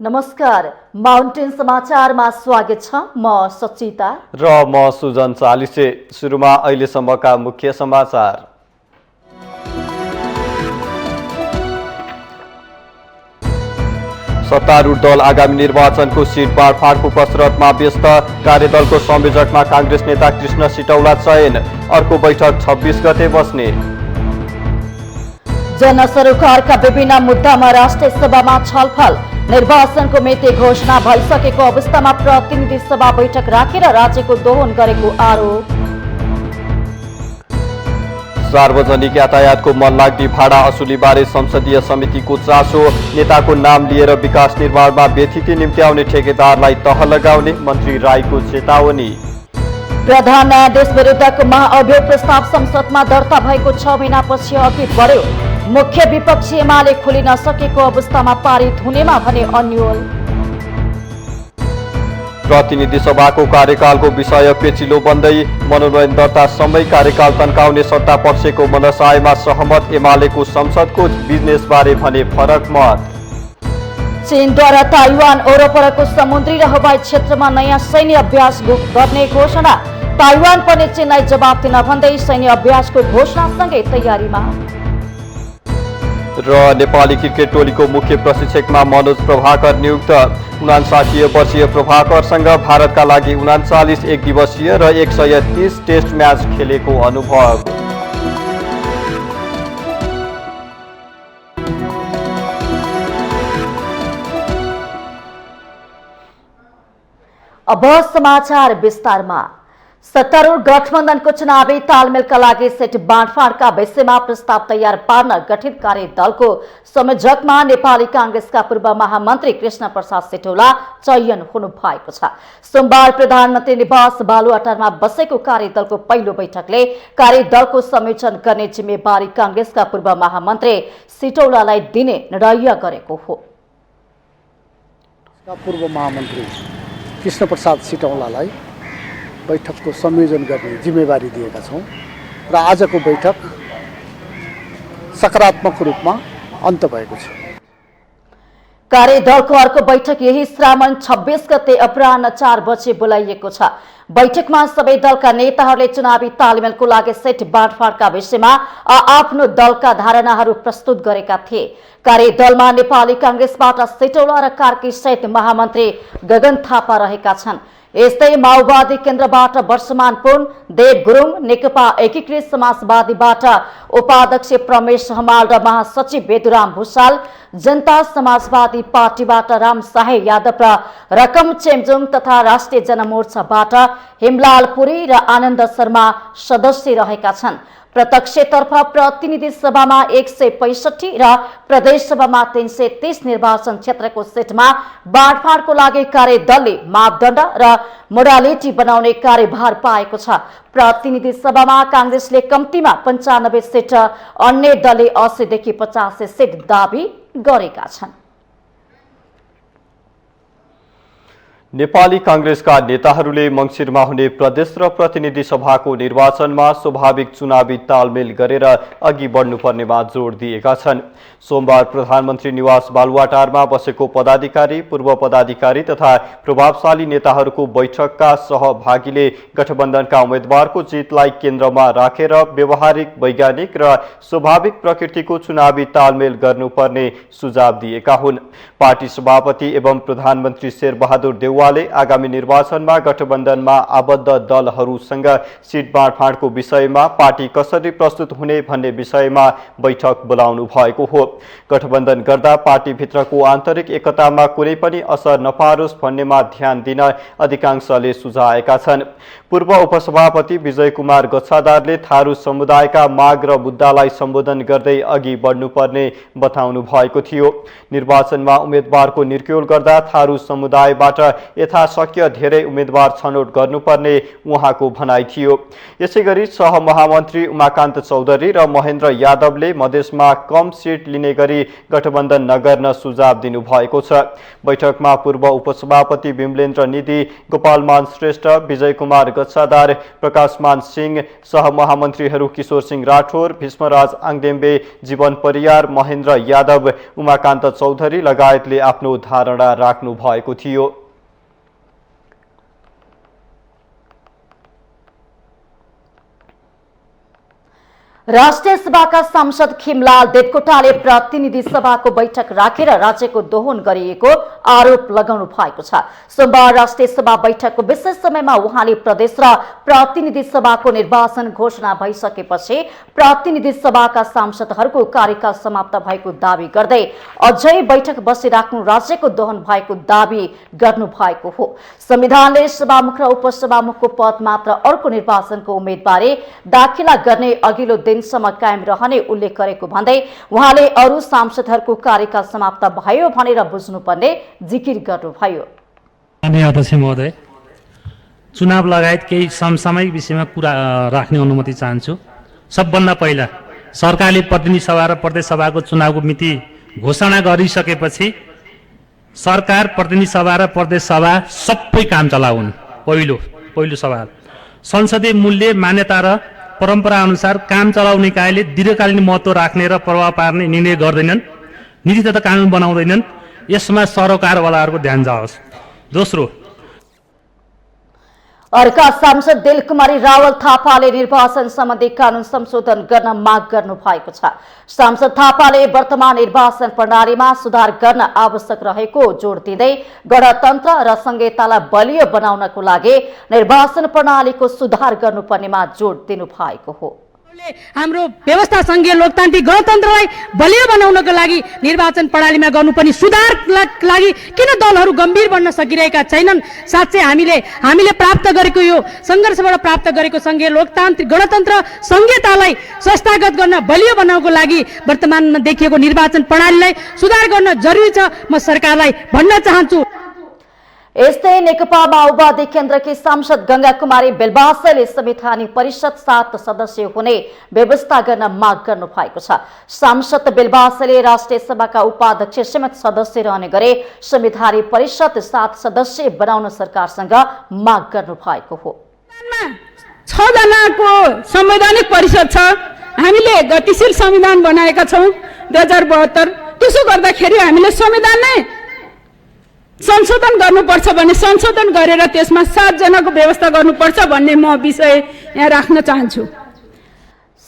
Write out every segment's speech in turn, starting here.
नमस्कार, माउन्टेन समाचारमा स्वागत छ। म सचिता र म सुजन चालिसे। सुरुमा अहिलेसम्मका मुख्य समाचार। सत्तारूढ दल आगामी निर्वाचनको सिट बाँडफाँडको कसरतमा व्यस्त। कार्यदलको संयोजकमा कांग्रेस नेता कृष्ण सिटौला चयन। अर्को बैठक 26 गते बस्ने। जनसरोकारका विभिन्न मुद्दामा राष्ट्रिय सभामा छलफल। निर्वाचनको मिति घोषणा भइसकेको अवस्थामा प्रतिनिधि सभा बैठक राखेर राज्यको दोहन गरेको आरोप। सार्वजनिक यातायातको मनलाग्दी भाडा असुलीबारे संसदीय समितिको चासो। नेताको नाम लिएर विकास निर्माणमा व्यथिति निम्त्याउने ठेकेदारलाई तह लगाउने मन्त्री राईको चेतावनी। प्रधान न्यायाधीश विरुद्धको महाअभियोग प्रस्ताव संसदमा दर्ता भएको 6 महिनापछि अघि बढ्यो। मुख्य विपक्षी एमाले खुली नसकेको अवस्थामा पारित हुनेमा भने अन्यल। प्रतिनिधि सभाको कार्यकालको विषय पेचिलो बन्दै। मनोनयन दर्ता समय कार्यकाल तन्काउने सत्ता पक्षको मनसायमा सहमत। एमालेको संसदको बिजनेसबारे भने फरक मत। चीनद्वारा ताइवान वरपरको समुद्री र हवाई क्षेत्रमा नयाँ सैन्य अभ्यास गर्ने घोषणा। ताइवान पनि चीनलाई जवाब दिन भन्दै सैन्य अभ्यासको घोषणासँगै तयारीमा। र नेपाली क्रिकेट टोलीको मुख्य प्रशिक्षकमा मनोज प्रभाकर नियुक्त। 59 वर्षीय प्रभाकरसँग भारतका लागि 39 एक दिवसीय र 130 टेस्ट म्याच खेलेको अनुभव। अब समाचार विस्तारमा। सत्तारूढ गठबन्धनको चुनावी तालमेलका लागि सीट बाँडफाँडका विषयमा प्रस्ताव तयार पार्न गठित कार्यदलको संयोजकमा नेपाली कांग्रेसका पूर्व महामन्त्री कृष्ण प्रसाद सिटौला चयन हुनु भएको छ। सोमबार प्रधानमन्त्री निवास बालुवाटारमा बसेको कार्यदलको पहिलो बैठकले कार्यदलको संयोजन गर्ने जिम्मेवारी कांग्रेसका पूर्व महामन्त्री सिटौलालाई दिने निर्णय गरेको हो। पूर्व महामन्त्री कृष्ण प्रसाद सिटौलालाई बैठकको संयोजन गर्ने जिम्मेवारी दिएका छौँ र आजको बैठक सकारात्मक रूपमा अन्त भएको छ। कार्यदलको अर्को बैठक यही श्रावण 26 गते अपराह्न 4 बजे बोलाइएको छ। बैठकमा सबै दलका नेताहरूले चुनावी तालमेलको लागि सीट बाँडफाँडका विषयमा आफ्नो दलका धारणाहरू प्रस्तुत गरेका थिए। कार्यदलमा नेपाली कांग्रेसबाट सिटौला र कार्की सहित महामन्त्री गगन थापा रहेका छन्। यस्तै माओवादी केन्द्रबाट वर्षमान पुन, देव गुरुङ, नेकपा एकीकृत समाजवादीबाट उपाध्यक्ष प्रमेश हमाल र महासचिव वेदुराम भूषाल, जनता समाजवादी पार्टीबाट राम साहे यादव र रकम चेम्जुङ तथा राष्ट्रिय जनमोर्चाबाट हिमलाल पुरी र आनन्द शर्मा सदस्य रहेका छन्। प्रत्यक्षतर्फ प्रतिनिधि सभामा 165 र प्रदेश सभामा 330 निर्वाचन क्षेत्रको सीटमा बाँडफाँडको लागि कार्यदलले मापदण्ड र मोडालिटी बनाउने कार्यभार पाएको छ। प्रतिनिधि सभामा कांग्रेसले कम्तीमा 95 सीट, अन्य दलले 80 देखि 85 सीट दाबी गरेका छन्। नेपाली कांग्रेसका नेताहरूले मङ्सिरमा हुने प्रदेश र प्रतिनिधि सभाको निर्वाचनमा स्वाभाविक चुनावी तालमेल गरेर अघि बढ्नुपर्नेमा जोड दिएका छन्। सोमबार प्रधानमन्त्री निवास बालुवाटारमा बसेको पदाधिकारी, पूर्व पदाधिकारी तथा प्रभावशाली नेताहरूको बैठकका सहभागीले गठबन्धनका उम्मेद्वारको जितलाई केन्द्रमा राखेर व्यवहारिक, वैज्ञानिक र स्वाभाविक प्रकृतिको चुनावी तालमेल गर्नुपर्ने सुझाव दिएका हुन्। पार्टी सभापति एवं प्रधानमन्त्री शेरबहादुर देउवाले आगामी निर्वाचनमा गठबन्धनमा आबद्ध दलहरूसँग सिट बाँडफाँडको विषयमा पार्टी कसरी प्रस्तुत हुने भन्ने विषयमा बैठक बोलाउनु भएको हो। गठबन्धन गर्दा पार्टीभित्रको आन्तरिक एकतामा कुनै पनि असर नपारोस् भन्नेमा ध्यान दिन अधिकांशले सुझाएका छन्। पूर्व उपसभापति विजय कुमार गच्छादारले थारू समुदायका माग र मुद्दालाई सम्बोधन गर्दै अघि बढ्नुपर्ने बताउनु भएको थियो। निर्वाचनमा उम्मेद्वारको निर्क्युल गर्दा थारू समुदायबाट यथाशक्य धेरै उम्मेदवार छनौट गर्नुपर्ने उहाँको भनाइ थियो। यसैगरी सहमहामन्त्री उमाकान्त चौधरी र महेन्द्र यादवले मधेसमा कम सिट लिने गरी गठबन्धन नगर्न सुझाव दिनुभएको छ। बैठकमा पूर्व उपसभापति विमलेन्द्र निधि, गोपालमान श्रेष्ठ, विजय कुमार गच्छादार, प्रकाशमान सिंह, सहमहामन्त्रीहरू किशोर सिंह राठौर, भीष्मराज आङदेम्बे, जीवन परियार, महेन्द्र यादव, उमाकान्त चौधरी लगायतले आफ्नो धारणा राख्नु भएको थियो। राष्ट्रिय सभाका सांसद खिमलाल देवकोटाले प्रतिनिधि सभाको बैठक राखेर राज्यको दोहन गरिएको आरोप लगाउनु भएको छ। सोमबार राष्ट्रिय सभा बैठकको विशेष समयमा उहाँले प्रदेश र प्रतिनिधि सभाको निर्वाचन घोषणा भइसकेपछि प्रतिनिधि सभाका सांसदहरूको कार्यकाल समाप्त भएको दावी गर्दै अझै बैठक बसिराख्नु राज्यको दोहन भएको दावी गर्नु भएको हो। संविधानले सभामुख र उपसभामुखको पद मात्र अर्को निर्वाचनको उम्मेदवारी दाखिला गर्ने अघिल्लो दिनसम्म कायम रहने उल्लेख गरेको भन्दै उहाँले अरू सांसदहरूको कार्यकाल समाप्त भयो भनेर बुझ्नुपर्ने जिकिर गर्नुभयो। अध्यक्ष महोदय, चुनाव लगायत केही समसामयिक विषयमा कुरा राख्ने अनुमति चाहन्छु। सबभन्दा पहिला सरकारले प्रतिनिधि सभा र प्रदेश सभाको चुनावको मिति घोषणा गरिसकेपछि सरकार, प्रतिनिधि सभा र प्रदेश सभा सबै काम चलाउन्। पहिलो सवाल, संसदीय मूल्य, मान्यता र परम्परा अनुसार काम चलाउने निकायले दीर्घकालीन महत्त्व राख्ने र प्रभाव पार्ने निर्णय गर्दैनन्, नीति तथा कानुन बनाउँदैनन्। यसमा सरकारवालाहरूको ध्यान जाओस्। दोस्रो, अर्का सांसद दिलकुमारी रावल थापाले निर्वाचन सम्बन्धी कानून संशोधन गर्न माग गर्नु भएको छ। सांसद थापाले वर्तमान निर्वाचन प्रणालीमा सुधार गर्न आवश्यक रहेको जोड दिँदै गणतन्त्र र संहितालाई बलियो बनाउनको लागि निर्वाचन प्रणालीको सुधार गर्नुपर्नेमा जोड दिनु भएको हो। हाम्रो व्यवस्था संघीय लोकतान्त्रिक गणतन्त्रलाई बलियो बनाउनको लागि निर्वाचन प्रणालीमा गर्नुपर्ने सुधारका लागि किन दलहरू गम्भीर बन्न सकिरहेका छैनन्? साथै हामीले प्राप्त गरेको यो संघर्षबाट प्राप्त गरेको संघीय लोकतान्त्रिक गणतन्त्र संहितालाई संस्थागत गर्न बलियो बनाउनको लागि वर्तमानमा देखिएको निर्वाचन प्रणालीलाई सुधार गर्न जरुरी छ, म सरकारलाई भन्न चाहन्छु। यस्तै नेकपा माओवादी केन्द्रकी सांसद गंगा कुमारी बेलबासले संविधानिक परिषद 7 सदस्य हुने व्यवस्था गर्न माग गर्नु भएको छ। सांसद बेलबासले राष्ट्रिय सभाका उपाध्यक्ष समेत सदस्य रहने गरे संविधानिक परिषद 7 सदस्य बनाउन सरकारसँग माग गर्नु भएको हो। 6 जनाको संवैधानिक परिषद छ। हामीले गतिशील संविधान बनाएका छौं 2072। त्यसो गर्दाखेरि हामीले संविधान नै संशोधन गर्नुपर्छ भने संशोधन गरेर त्यसमा 7 जनाको व्यवस्था गर्नुपर्छ भन्ने म विषय यहाँ राख्न चाहन्छु।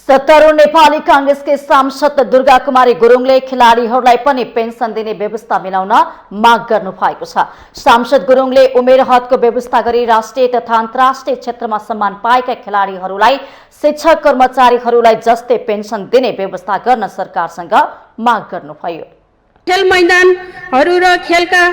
सत्तारूढ नेपाली कांग्रेसकी सांसद दुर्गा कुमारी गुरुङले खेलाडीहरूलाई पनि पेन्सन दिने व्यवस्था मिलाउन माग गर्नु भएको छ। सांसद गुरुङले उमेर हदको व्यवस्था गरी राष्ट्रिय तथा अन्तर्राष्ट्रिय क्षेत्रमा सम्मान पाएका खेलाडीहरूलाई शिक्षक कर्मचारीहरूलाई जस्तै पेन्सन दिने व्यवस्था गर्न सरकारसँग माग गर्नुभयो। खेल मैदानहरू र खेलका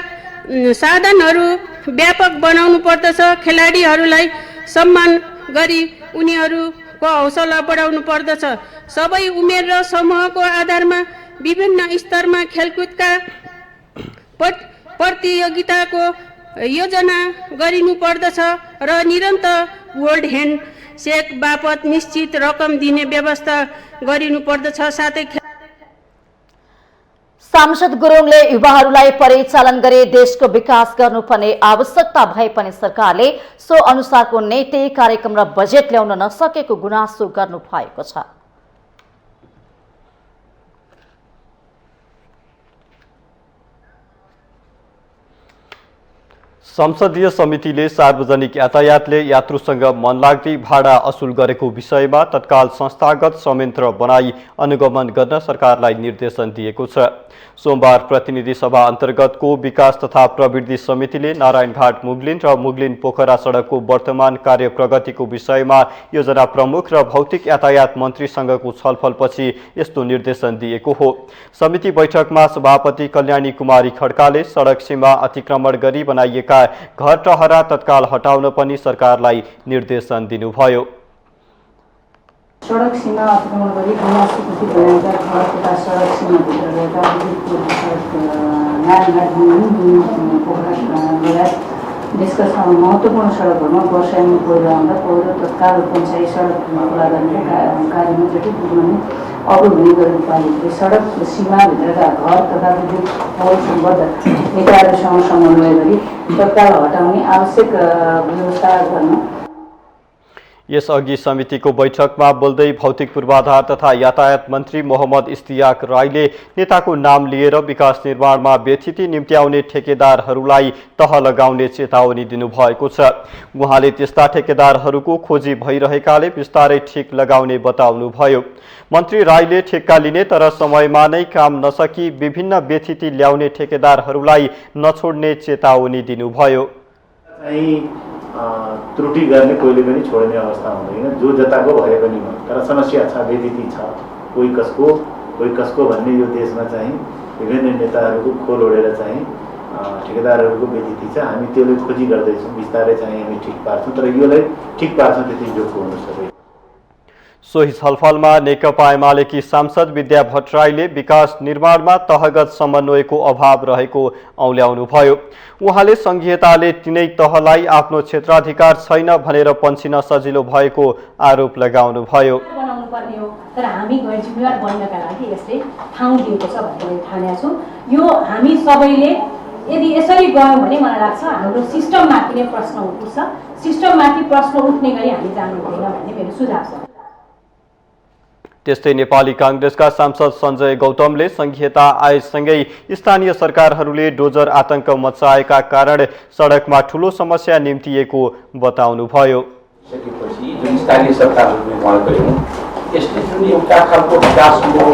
साधनहरू व्यापक बनाउनु पर्दछ। खेलाडीहरूलाई सम्मान गरी उनीहरूको हौसला बढाउनु पर्दछ। सबै उमेर र समूहको आधारमा विभिन्न स्तरमा खेलकुदका प्रतियोगिताको योजना गरिनु पर्दछ र निरन्तर वर्ल्ड ह्यान्डसेक बापत निश्चित रकम दिने व्यवस्था गरिनु पर्दछ। साथै सांसद गुरुङले युवाहरूलाई परिचालन गरी देशको विकास गर्नुपर्ने आवश्यकता भए पनि सरकारले सो अनुसारको नीति, कार्यक्रम र बजेट ल्याउन नसकेको गुनासो गर्नु भएको छ। संसदीय समितिले सार्वजनिक यातायातले यात्रुसँग मनलाग्दी भाडा असुल गरेको विषयमा तत्काल संस्थागत संयन्त्र बनाई अनुगमन गर्न सरकारलाई निर्देशन दिएको छ। सोमबार प्रतिनिधि सभा अन्तर्गतको विकास तथा प्रवृद्धि समितिले नारायणघाट मुगलिन र मुगलिन पोखरा सडकको वर्तमान कार्य प्रगतिको विषयमा योजना प्रमुख र भौतिक यातायात मन्त्रीसँगको छलफलपछि यस्तो निर्देशन दिएको हो। समिति बैठकमा सभापति कल्याणी कुमारी खड्काले सडक सीमा अतिक्रमण गरी बनाइएका घर टहरा तत्काल हटाउन पनि सरकारलाई निर्देशन दिनुभयो। सडक सीमा अतिक्रमण गरी गुनासोपछि बनाएका घर तथा सडक सीमाभित्र रहेका नारायणघाट पोखरा लगायत देशका महत्त्वपूर्ण सडकहरूमा वर्षायाममा पहिरो आउँदा पहिरो तत्काल पञ्चायत सडक खुला गर्ने कार्यमा जटिल पुग्न अवरोध हुने गरेको पाइएको सडक सीमाभित्रका घर तथा विद्युत पोल सम्बद्ध नेताहरूसँग समन्वय गरी तत्काल हटाउने आवश्यक व्यवस्था गर्न। यसअघि समितिको बैठकमा बोल्दै भौतिक पूर्वाधार तथा यातायात मन्त्री मोहम्मद इस्तियाक राईले नेताको नाम लिएर विकास निर्माणमा व्यथिति निम्त्याउने ठेकेदारहरूलाई तह लगाउने चेतावनी दिनुभएको छ। उहाँले त्यस्ता ठेकेदारहरूको खोजी भइरहेकाले बिस्तारै ठिक लगाउने बताउनुभयो। मन्त्री राईले ठेक्का लिने तर समयमा नै काम नसकी विभिन्न व्यथिति ल्याउने ठेकेदारहरूलाई नछोड्ने चेतावनी दिनुभयो। त्रुटि गर्ने कोहीले पनि छोड्ने अवस्था हुँदैन, जो जताको भए पनि हो। तर समस्या छ, व्यथिति छ, कोही कसको भन्ने यो देशमा चाहिँ विभिन्न नेताहरूको खोल ओढेर चाहिँ ठेकेदारहरूको व्यथिति छ। हामी त्यसले खोजी गर्दैछौँ, बिस्तारै चाहिँ हामी ठिक पार्छौँ, तर योलाई ठिक पार्छौँ त्यति जोखो हुन सक्दैन। सोही छलफलमा नेकपा एमालेकी सांसद विद्या भट्टराईले विकास निर्माणमा तहगत समन्वयको अभाव रहेको औल्याउनुभयो। उहाँले संघीयताले तिनै तहलाई आफ्नो क्षेत्राधिकार छैन भनेर पन्छिन सजिलो भएको आरोप लगाउनुभयो। बनाउनु पर्ने हो, तर हामी गैर जिम्मेवार बन्नका लागि यसले ठाउँ दिएको छ भन्ने ठानेका छौँ। यो हामी सबैले यदि यसरी गयौँ भने मलाई लाग्छ हाम्रो सिस्टममाथि नै प्रश्न उठ्छ, सिस्टममाथि प्रश्न उठ्ने गरी हामी जानु हुँदैन भन्ने मेरो सुझाव छ। त्यस्तै नेपाली कांग्रेसका सांसद सञ्जय गौतमले संघीयता आएसँगै स्थानीय सरकारहरूले डोजर आतंक मचाएका कारण सडकमा ठूलो समस्या निम्तिएको बताउनुभयो। जुन स्थानीय सरकारहरूले उहाँले गऱ्यौँ यसले जुन एउटा खालको विकासको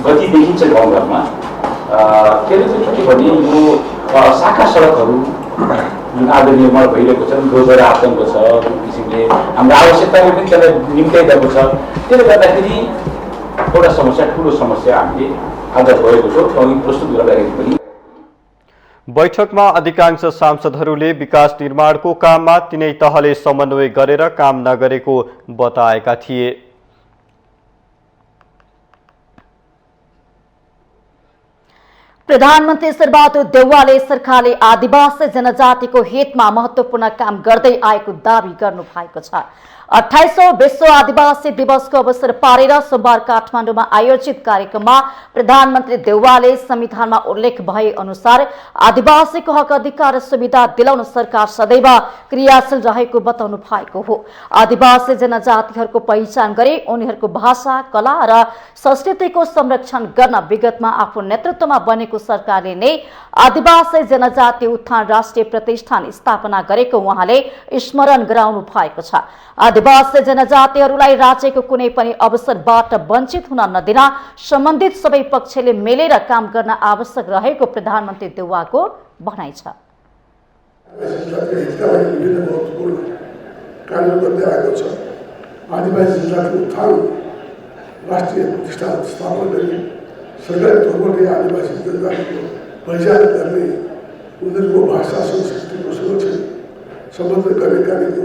गति देखिन्छ गाउँघरमा, त्यसले के भने यो शाखा सडकहरू जुन आज निर्माण भइरहेको छ, डोजर आतंक छ, जुन किसिमले हाम्रो आवश्यकताले पनि त्यसलाई निम्त्याइरहेको छ, त्यसले गर्दाखेरि एउटा समस्या ठुलो समस्या हामीले आज भएको छौँ। अघि प्रस्तुत गर्दाखेरि पनि बैठकमा अधिकांश सांसदहरूले विकास निर्माणको काममा तिनै तहले समन्वय गरेर काम नगरेको बताएका थिए। प्रधानमन्त्री शेरबहादुर देउवाले सरकारले आदिवासी जनजातिको हितमा महत्वपूर्ण काम गर्दै आएको दावी गर्नु भएको छ। 28औं विश्व आदिवासी दिवसको अवसर पारेर सोमबार काठमाडौँमा आयोजित कार्यक्रममा प्रधानमन्त्री देउवाले संविधानमा उल्लेख भए अनुसार आदिवासीको हक अधिकार सुविधा दिलाउन सरकार सदैव क्रियाशील रहेको बताउनु भएको हो। आदिवासी जनजातिहरूको पहिचान गरी उनीहरूको भाषा, कला र संस्कृतिको संरक्षण गर्न विगतमा आफू नेतृत्वमा बनेको सरकारले नै आदिवासी जनजाति उत्थान राष्ट्रिय प्रतिष्ठान स्थापना गरेको उहाँले स्मरण गराउनु भएको छ। आदिवासी जनजातिहरूलाई राज्यको कुनै पनि अवसरबाट वञ्चित हुन नदिन सम्बन्धित सबै पक्षले मिलेर काम गर्न आवश्यक रहेको प्रधानमन्त्री देउवाको भनाइ छ। आदिवासी जनजाति उत्थान राष्ट्रिय प्रतिष्ठान स्थापना गरी सरकारी तौरबाट आदिवासी जनजातिको पहिचान गर्ने, उनीहरूको भाषा संस्कृतिको संरक्षण सम्बन्ध गर्ने कार्यको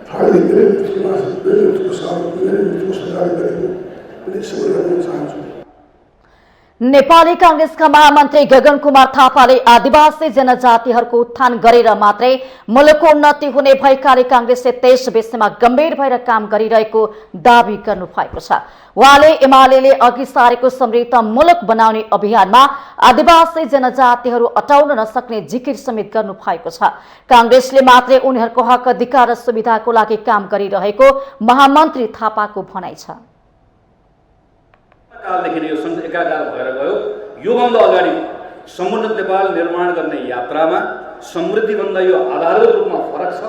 थालनी मेरो नेतृत्वको सरकारले गरेको पनि स्मरण गर्न चाहन्छु। नेपाली कांग्रेसका महामन्त्री गगन कुमार थापाले आदिवासी जनजातिहरूको उत्थान गरेर मात्रै मुलुकको उन्नति हुने भएकाले कांग्रेसले त्यस विषयमा गम्भीर भएर काम गरिरहेको दावी गर्नु भएको छ। उहाँले एमाले अघि सारेको समृद्ध मुलुक बनाउने अभियानमा आदिवासी जनजातिहरू अटाउन नसक्ने जिकिर समेत गर्नु भएको छ। कांग्रेसले मात्रै उनीहरूको हक अधिकार र सुविधाको लागि काम गरिरहेको महामन्त्री थापाको भनाइ छ। कालदेखि यो एकाकार भएर गयो। योभन्दा अगाडि समुन्नत नेपाल निर्माण गर्ने यात्रामा समृद्धिभन्दा यो आधारभूत रूपमा फरक छ।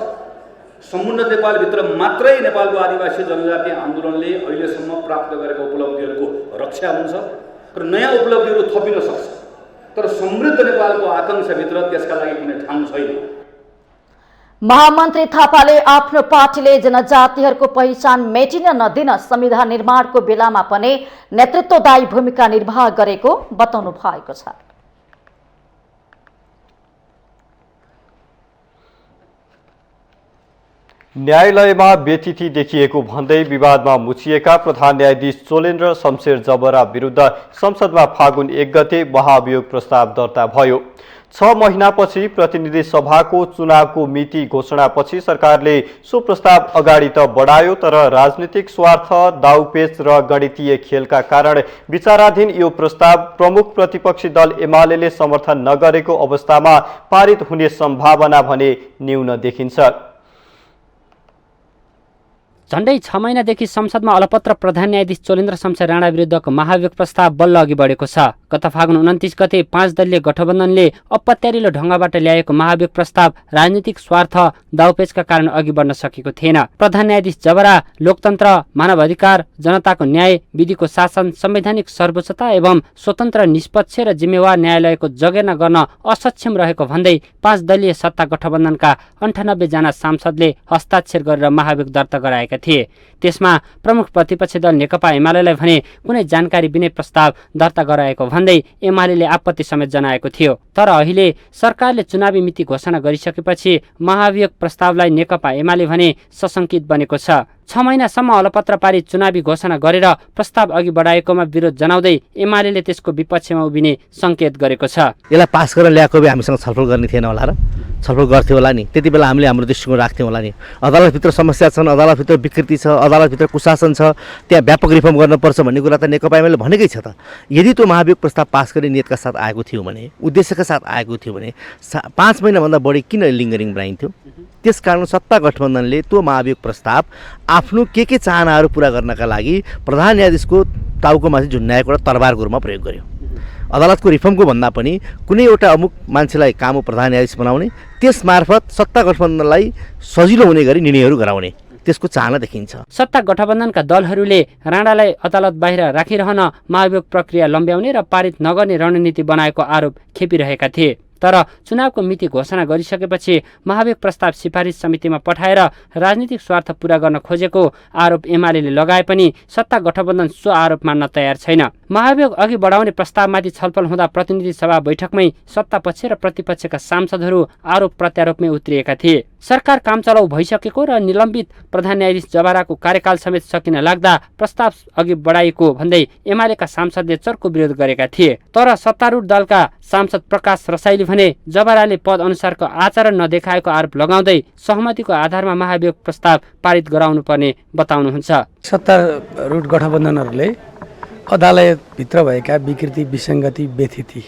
समुन्नत नेपालभित्र मात्रै नेपालको आदिवासी जनजाति आन्दोलनले अहिलेसम्म प्राप्त गरेका उपलब्धिहरूको रक्षा हुन्छ र नयाँ उपलब्धिहरू थपिन सक्छ, तर समृद्ध नेपालको आकांक्षाभित्र त्यसका लागि कुनै ठाउँ छैन। महामन्त्री थापाले आफ्नो पार्टीले जनजातिहरूको पहिचान मेटिन नदिन संविधान निर्माणको बेलामा पनि नेतृत्वदायी भूमिका निर्वाह गरेको बताउनु भएको छ। न्यायालयमा व्यथिति देखिएको भन्दै विवादमा मुछिएका प्रधान न्यायाधीश चोलेन्द्र शमशेर जबरा विरुद्ध संसदमा फागुन 1 गते महाभियोग प्रस्ताव दर्ता भयो। 6 महिनापछि प्रतिनिधि सभाको चुनावको मिति घोषणापछि सरकारले सो प्रस्ताव अगाडि त बढायो, तर राजनीतिक स्वार्थ, दाउपेच र गणितीय खेलका कारण विचाराधीन यो प्रस्ताव प्रमुख प्रतिपक्षी दल एमालेले समर्थन नगरेको अवस्थामा पारित हुने सम्भावना भने न्यून देखिन्छ। झण्डै 6 महिनादेखि संसदमा अलपत्र प्रधान न्यायाधीश चोलेन्द्र शमशेर राणा विरुद्धको महाभियोग प्रस्ताव बल्ल अघि बढेको छ। गत फागुन 29 गते 5 दलीय गठबन्धनले अपत्यारिलो ढंगबाट ल्याएको महाभियोग प्रस्ताव राजनीतिक स्वार्थ, दाउपेचका कारण अघि बढ्न सकेको थिएन। प्रधान न्यायाधीश जबरा लोकतन्त्र, मानवाधिकार, जनताको न्याय, विधिको शासन, संवैधानिक सर्वोच्चता एवं स्वतन्त्र, निष्पक्ष र जिम्मेवार न्यायालयको जगेर्ना गर्न असक्षम रहेको भन्दै 5 दलीय सत्ता गठबन्धनका 98 जना सांसदले हस्ताक्षर गरेर महाभियोग दर्ता गराएका थिए। त्यसमा प्रमुख प्रतिपक्षी दल नेकपा एमालेलाई भने कुनै जानकारी बिनै प्रस्ताव दर्ता गराएको भन्दै एमालेले आपत्ति समेत जनाएको थियो। तर अहिले सरकारले चुनावी मिति घोषणा गरिसकेपछि महाभियोग प्रस्तावलाई नेकपा एमाले भने सशंकित बनेको छ। 6 महिनासम्म अलपत्र पारी चुनावी घोषणा गरेर प्रस्ताव अघि बढाएकोमा विरोध जनाउँदै एमालेले त्यसको विपक्षमा उभिने संकेत गरेको छ। यसलाई पास गरेर ल्याएको भए हामीसँग छलफल गर्ने थिएन होला र छलफल गर्थ्यो होला नि, त्यति बेला हामीले हाम्रो दृष्टिकोण राख्थ्यौँ होला नि। अदालतभित्र समस्या छन्, अदालतभित्र विकृति छ, अदालतभित्र कुशासन छ, त्यहाँ व्यापक रिफर्म गर्नुपर्छ भन्ने कुरा त नेकपा एमाले भनेकै छ त। यदि त्यो महाभियोग प्रस्ताव पास गर्ने नियतका साथ आएको थियो भने, उद्देश्यका साथ आएको थियो भने 5 महिनाभन्दा बढी किन लिङ्गरिङ बनाइन्थ्यो? त्यसकारण सत्ता गठबन्धनले त्यो महाभियोग प्रस्ताव आफ्नो के चाहनाहरू पूरा गर्नका लागि प्रधान न्यायाधीशको टाउकोमाथि झुन्डाएको एउटा तरबारको रूपमा प्रयोग गर्यो। अदालतको रिफर्मको भन्दा पनि कुनै एउटा अमुक मान्छेलाई काम प्रधान न्यायाधीश बनाउने, त्यस मार्फत सत्ता गठबन्धनलाई सजिलो हुने गरी निर्णयहरू गराउने, त्यसको चाहना देखिन्छ। सत्ता गठबन्धनका दलहरूले राणालाई अदालत बाहिर राखिरहन महाभियोग प्रक्रिया लम्ब्याउने र पारित नगर्ने रणनीति बनाएको आरोप खेपिरहेका थिए। तर चुनावको मिति घोषणा गरिसकेपछि महाभियोग प्रस्ताव सिफारिस समितिमा पठाएर राजनीतिक स्वार्थ पूरा गर्न खोजेको आरोप एमालेले लगाए पनि सत्ता गठबन्धन सो आरोप मान्न तयार छैन। महाभियोग अघि बढाउने प्रस्तावमाथि छलफल हुँदा प्रतिनिधि सभा बैठकमै सत्तापक्ष र प्रतिपक्षका सांसदहरू आरोप प्रत्यारोपमै उत्रिएका थिए। सरकार कामचलाउ भइसकेको र निलम्बित प्रधान न्यायाधीश जबराको कार्यकाल समेत सकिन लाग्दा प्रस्ताव अघि बढाइएको भन्दै एमालेका सांसदले चर्को विरोध गरेका थिए। तर सत्तारूढ दलका सांसद प्रकाश रसाइली भने जबराले पद अनुसारको आचरण नदेखाएको आरोप लगाउँदै सहमतिको आधारमा महाभियोग प्रस्ताव पारित गराउनुपर्ने बताउनुहुन्छ। सत्तारूढ गठबन्धनहरूले अदालतभित्र भएका विकृति, विसङ्गति, व्यथिति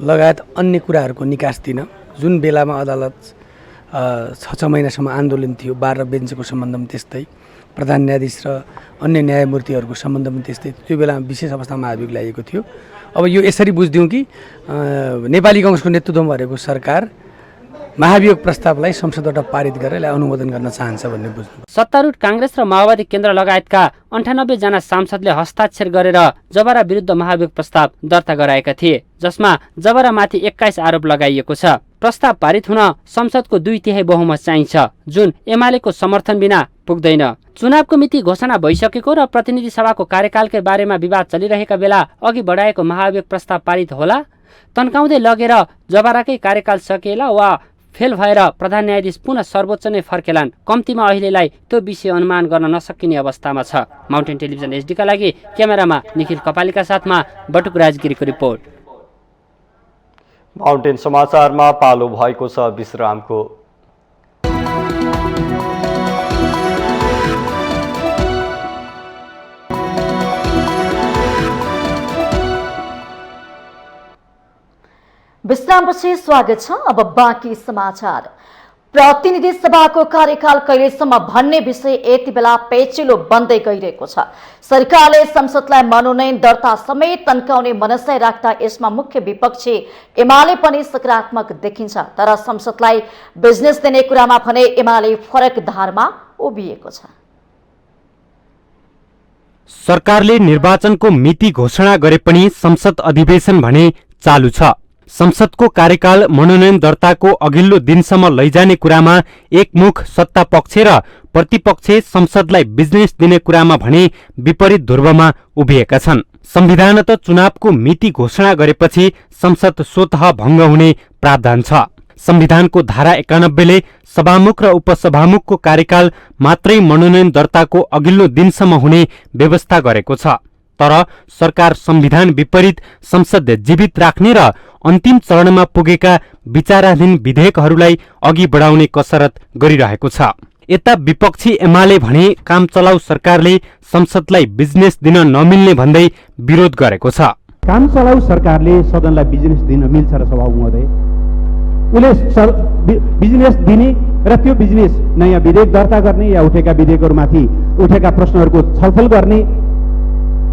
लगायत अन्य कुराहरूको निकास दिन जुन बेलामा अदालत 6 महिनासम्म आन्दोलन थियो, 12 बेन्चको सम्बन्धमा त्यस्तै, प्रधान न्यायाधीश र अन्य न्यायमूर्तिहरूको सम्बन्धमा त्यस्तै, त्यो बेलामा विशेष अवस्थामा महाभियोग ल्याएको थियो। अब यो यसरी बुझ्दिउँ कि नेपाली काङ्ग्रेसको नेतृत्वमा भएको सरकार महाभियोग प्रस्तावलाई संसदबाट पारित गरेर अनुमोदन गर्न चाहन्छ भन्ने बुझ्नु। सत्तारूढ काङ्ग्रेस र माओवादी केन्द्र लगायतका 98 जना सांसदले हस्ताक्षर गरेर जबरा विरुद्ध महाभियोग प्रस्ताव दर्ता गराएका थिए, जसमा जबरामाथि 21 आरोप लगाइएको छ। प्रस्ताव पारित हुन संसदको 2/3 बहुमत चाहिन्छ, जुन एमालेको समर्थन बिना पुग्दैन। चुनावको मिति घोषणा भइसकेको र प्रतिनिधि सभाको कार्यकालकै बारेमा विवाद चलिरहेका बेला अघि बढाएको महाभियोग प्रस्ताव पारित होला? तन्काउँदै लगेर जबराकै कार्यकाल सकिएला वा फेल भएर प्रधान न्यायाधीश पुनः सर्वोच्च नै फर्केलान्? कम्तीमा अहिलेलाई त्यो विषय अनुमान गर्न नसकिने अवस्थामा छ। माउन्टेन टेलिभिजन एचडीका लागि क्यामेरामा निखिल कपालीका साथमा बटुक राजगिरीको रिपोर्ट। माउन्टेन समाचारमा पालो भएको छ विश्रामको। विश्रामपछि स्वागत छ। अब बाँकी समाचार। प्रतिनिधि सभाको कार्यकाल कहिलेसम्म भन्ने विषय यति बेला पेचिलो बन्दै गइरहेको छ। सरकारले संसदलाई मनोनयन दर्ता समेत तन्काउने मनसाय राख्दा यसमा मुख्य विपक्षी एमाले पनि सकारात्मक देखिन्छ। तर संसदलाई बिजनेस दिने कुरामा भने एमाले फरक धारमा उभिएको छ। सरकारले निर्वाचनको मिति घोषणा गरे पनि संसद अधिवेशन भने चालू छ। संसदको कार्यकाल मनोनयन दर्ताको अघिल्लो दिनसम्म लैजाने कुरामा एकमुख सत्ता पक्ष र प्रतिपक्ष संसदलाई बिजनेस दिने कुरामा भने विपरीत ध्रुवमा उभिएका छन्। संविधानत चुनावको मिति घोषणा गरेपछि संसद स्वतः भङ्ग हुने प्रावधान छ। संविधानको धारा 91ले सभामुख र उपसभामुखको कार्यकाल मात्रै मनोनयन दर्ताको अघिल्लो दिनसम्म हुने व्यवस्था गरेको छ। तर सरकार संविधान विपरीत संसद जीवित राख्ने र अन्तिम चरणमा पुगेका विचाराधीन विधेयकहरूलाई अघि बढाउने कसरत गरिरहेको छ। यता विपक्षी एमाले भने काम चलाउ सरकारले संसदलाई बिजनेस दिन नमिल्ने भन्दै विरोध गरेको छ। काम चलाउ सरकारले सदनलाई बिजनेस दिन मिल्छ र सभामुख महोदय, उसले बिजनेस दिने र त्यो बिजनेस नयाँ विधेयक दर्ता गर्ने या उठेका विधेयकहरूमाथि उठेका प्रश्नहरूको छलफल गर्ने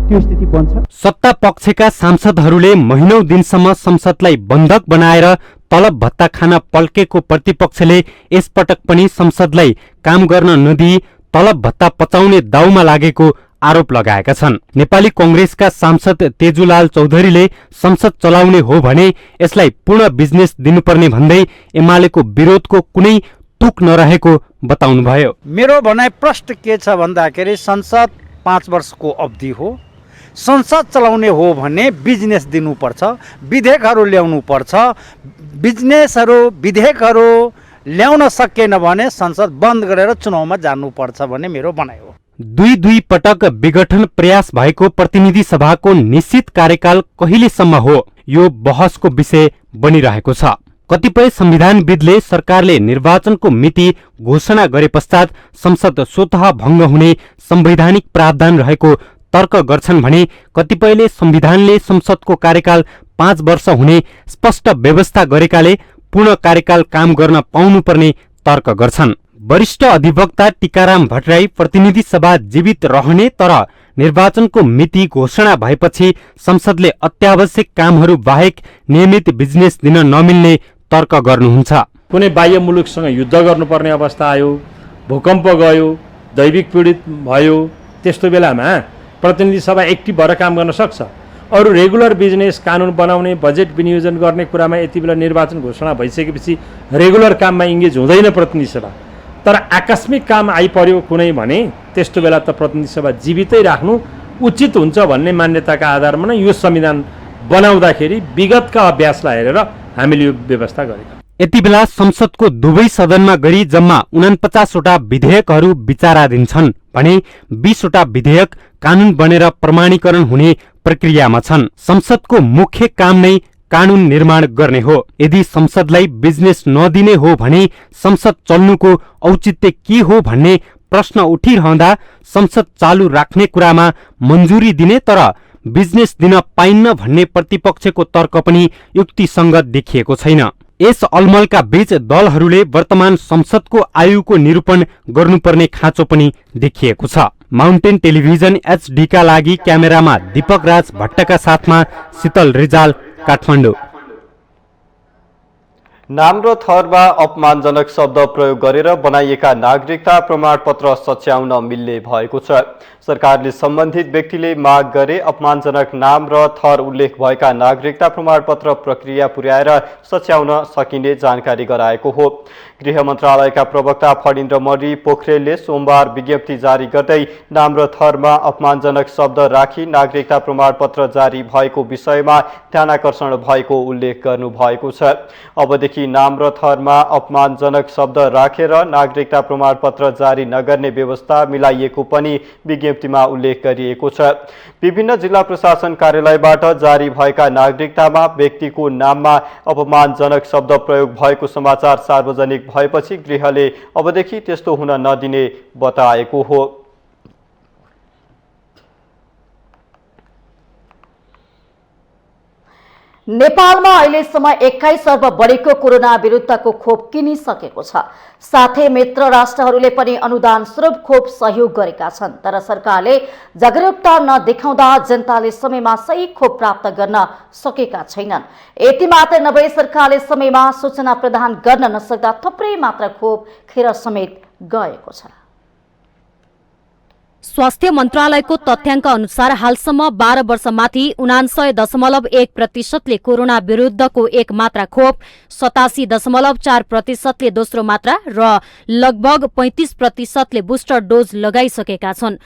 त्यो स्थिति बन्छ। सत्ता पक्षका सांसदहरूले महिनौं दिनसम्म संसदलाई बन्धक बनाएर तलब भत्ता खान पल्केको प्रतिपक्षले यसपटक पनि संसदलाई काम गर्न नदिई तलब भत्ता पचाउने दाउमा लागेको आरोप लगाएका छन्। नेपाली कांग्रेसका सांसद तेजुलाल चौधरीले संसद चलाउने हो भने यसलाई पूर्ण बिजनेस दिनुपर्ने भन्दै एमालेको विरोधको कुनै तुक नरहेको बताउनुभयो। मेरो भनाइ प्रष्ट के छ भन्दाखेरि संसद 5 वर्षको अवधि हो। संसद चलाउने हो भने बिजनेस दिनुपर्छ, विधेयकहरू ल्याउनु पर्छ। बिजनेसहरू विधेयकहरू ल्याउन सकेन भने संसद बन्द गरेर चुनावमा जानुपर्छ भन्ने मेरो भनाइ हो। दुई पटक विघटन प्रयास भएको प्रतिनिधि सभाको निश्चित कार्यकाल कहिलेसम्म हो, यो बहसको विषय बनिरहेको छ। कतिपय संविधानविदले सरकारले निर्वाचनको मिति घोषणा गरे पश्चात संसद स्वतः भङ्ग हुने संवैधानिक प्रावधान रहेको तर्क गर्छन् भने कतिपयले संविधानले संसदको कार्यकाल 5 वर्ष हुने स्पष्ट व्यवस्था गरेकाले पूर्ण कार्यकाल काम गर्न पाउनुपर्ने तर्क गर्छन्। वरिष्ठ अधिवक्ता टीकाराम भट्टराई प्रतिनिधि सभा जीवित रहने तर निर्वाचनको मिति घोषणा भएपछि संसदले अत्यावश्यक कामहरू बाहेक नियमित बिजनेस दिन नमिल्ने तर्क गर्नुहुन्छ। कुनै बाह्य मुलुकसँग युद्ध गर्नुपर्ने अवस्था आयो, भूकम्प गयो, दैविक पीडित भयो, त्यस्तो बेलामा प्रतिनिधि सभा एक्टिभ भएर काम गर्न सक्छ। अरू रेगुलर बिजनेस कानुन बनाउने बजेट विनियोजन गर्ने कुरामा यति बेला निर्वाचन घोषणा भइसकेपछि रेगुलर काममा इङ्गेज हुँदैन प्रतिनिधि सभा। तर आकस्मिक काम आइपर्यो कुनै भने त्यस्तो बेला त प्रतिनिधि सभा जीवितै राख्नु उचित हुन्छ भन्ने मान्यताका आधारमा नै यो संविधान बनाउँदाखेरि विगतका अभ्यासलाई हेरेर हामीले यो व्यवस्था गरेका। यति बेला संसदको दुवै सदनमा गरी जम्मा 49 वटा विधेयकहरू विचाराधीन छन् भने 20 वटा विधेयक कानून बनेर प्रमाणीकरण हुने प्रक्रियामा छन्। संसदको मुख्य काम नै कानून निर्माण गर्ने हो। यदि संसदलाई बिजनेस नदिने हो भने संसद चल्नुको औचित्य के हो भन्ने प्रश्न उठिरहँदा संसद चालू राख्ने कुरामा मन्जुरी दिने तर बिजनेस दिन पाइन्न भन्ने प्रतिपक्षको तर्क पनि युक्तिसंगत देखिएको छैन। यस अलमलका बीच दलहरूले वर्तमान संसदको आयुको निरूपण गर्नुपर्ने खाँचो पनि देखिएको छ। माउन्टेन टेलिभिजन HD का लागि क्यामेरामा दीपक राज भट्टका साथमा शीतल रिजाल, काठमाडौँ। नाम र थरमा अपमानजनक शब्द प्रयोग गरेर बनाइएका नागरिकता प्रमाणपत्र सच्याउन मिल्ने भएको छ। सरकारले सम्बन्धित व्यक्तिले माग गरे अपमानजनक नाम र थर उल्लेख भएका नागरिकता प्रमाणपत्र प्रक्रिया पुर्याएर सच्याउन सकिने जानकारी गराएको हो। गृह मन्त्रालयका प्रवक्ता फणिन्द्र मर्री पोखरेलले सोमबार विज्ञप्ति जारी गर्दै नाम र थरमा अपमानजनक शब्द राखी नागरिकता प्रमाणपत्र जारी भएको विषयमा ध्यानाकर्षण भएको उल्लेख गर्नुभएको छ। अबदेखि नाम र थरमा अपमानजनक शब्द राखेर नागरिकता प्रमाणपत्र जारी नगर्ने व्यवस्था मिलाइएको पनि विज्ञप्तिमा उल्लेख गरिएको छ। विभिन्न जिल्ला प्रशासन कार्यालयबाट जारी भएका नागरिकतामा व्यक्तिको नाममा अपमानजनक शब्द प्रयोग भएको समाचार सार्वजनिक भएपछि गृहले अबदेखि त्यस्तो हुन नदिने बताएको हो। नेपालमा अहिलेसम्म 21 अर्ब बढीको कोरोना विरुद्धको खोप किनिसकेको छ। साथै मित्र राष्ट्रहरूले पनि अनुदान स्वरूप खोप सहयोग गरेका छन्। तर सरकारले जागरूकता नदेखाउँदा जनताले समयमा सही खोप प्राप्त गर्न सकेका छैनन्। यति मात्र नभई सरकारले समयमा सूचना प्रदान गर्न नसक्दा थुप्रै मात्र खोप खेर समेत गएको छ। स्वास्थ्य मन्त्रालयको तथ्याङ्क अनुसार हालसम्म 12 वर्षमाथि 79.1% कोरोना विरुद्धको एक मात्रा खोप, 87.4% दोस्रो मात्रा र लगभग 35% बुस्टर डोज लगाइसकेका छन्।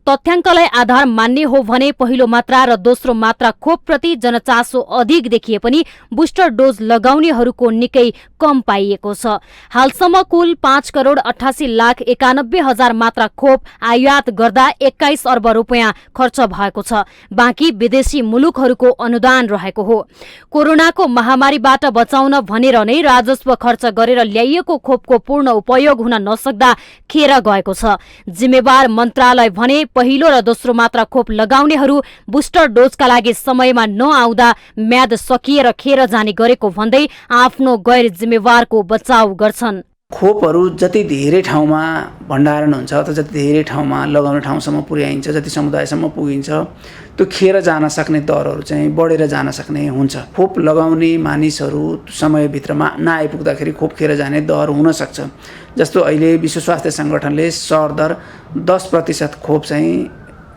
तथ्याङ्कलाई आधार मान्ने हो भने पहिलो मात्रा र दोस्रो मात्रा खोपप्रति जनचासो अधिक देखिए पनि बुस्टर डोज लगाउनेहरूको निकै कम पाइएको छ। हालसम्म कुल 5,88,91,000 मात्रा खोप आयात गर्दा 21 अर्ब रुपियाँ खर्च भएको छ। बाँकी विदेशी मुलुकहरूको अनुदान रहेको हो। कोरोनाको महामारीबाट बचाउन भनेर नै राजस्व खर्च गरेर ल्याइएको खोपको पूर्ण उपयोग हुन नसक्दा खेर गएको छ। जिम्मेवार मन्त्रालय भने पहिलो र दोस्रो मात्रा खोप लगाउनेहरू बुस्टर डोजका लागि समयमा नआउँदा म्याद सकिएर खेर जाने गरेको भन्दै आफ्नो गैर जिम्मेवारको बचाउ गर्छन्। खोपहरू जति धेरै ठाउँमा भण्डारण हुन्छ अथवा जति धेरै ठाउँमा लगाउने ठाउँसम्म पुर्याइन्छ, जति समुदायसम्म पुगिन्छ, त्यो खेर जान सक्ने दरहरू चाहिँ बढेर जान सक्ने हुन्छ। खोप लगाउने मानिसहरू समयभित्रमा नआइपुग्दाखेरि खोप खेर जाने दर हुनसक्छ। जस्तो अहिले विश्व स्वास्थ्य सङ्गठनले सरदर 10% खोप चाहिँ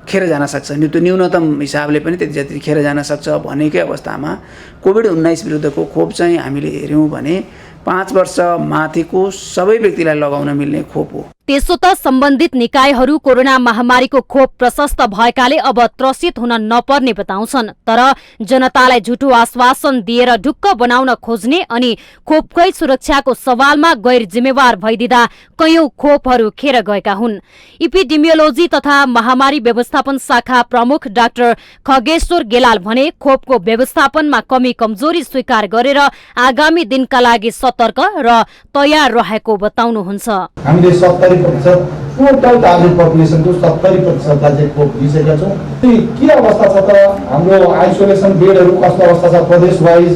खेर जान सक्छ। त्यो न्यूनतम हिसाबले पनि त्यति जति खेर जान सक्छ भनेकै अवस्थामा कोभिड-19 विरुद्धको खोप चाहिँ हामीले हेऱ्यौँ भने 5 वर्ष माथिको सबै व्यक्तिलाई लगाउन मिल्ने खोप हो। त्यसो त सम्बन्धित निकायहरू कोरोना महामारीको खोप प्रशस्त भएकाले अब त्रसित हुन नपर्ने बताउँछन्। तर जनतालाई झुटो आश्वासन दिएर ढुक्क बनाउन खोज्ने अनि खोपकै सुरक्षाको सवालमा गैर जिम्मेवार भइदिँदा कयौं खोपहरू खेर गएका हुन्। इपिडेमियोलोजी तथा महामारी व्यवस्थापन शाखा प्रमुख डाक्टर खगेश्वर गेलाल भने खोपको व्यवस्थापनमा कमी कमजोरी स्वीकार गरेर आगामी दिनका लागि सतर्क र तयार रहेको बताउनुहुन्छ। हामीले 70% टोटल टार्गेट पपुलेसनको 70%लाई चाहिँ खोप दिइसकेका छौँ। के अवस्था छ त हाम्रो आइसोलेसन बेडहरू कस्तो अवस्था छ प्रदेश वाइज,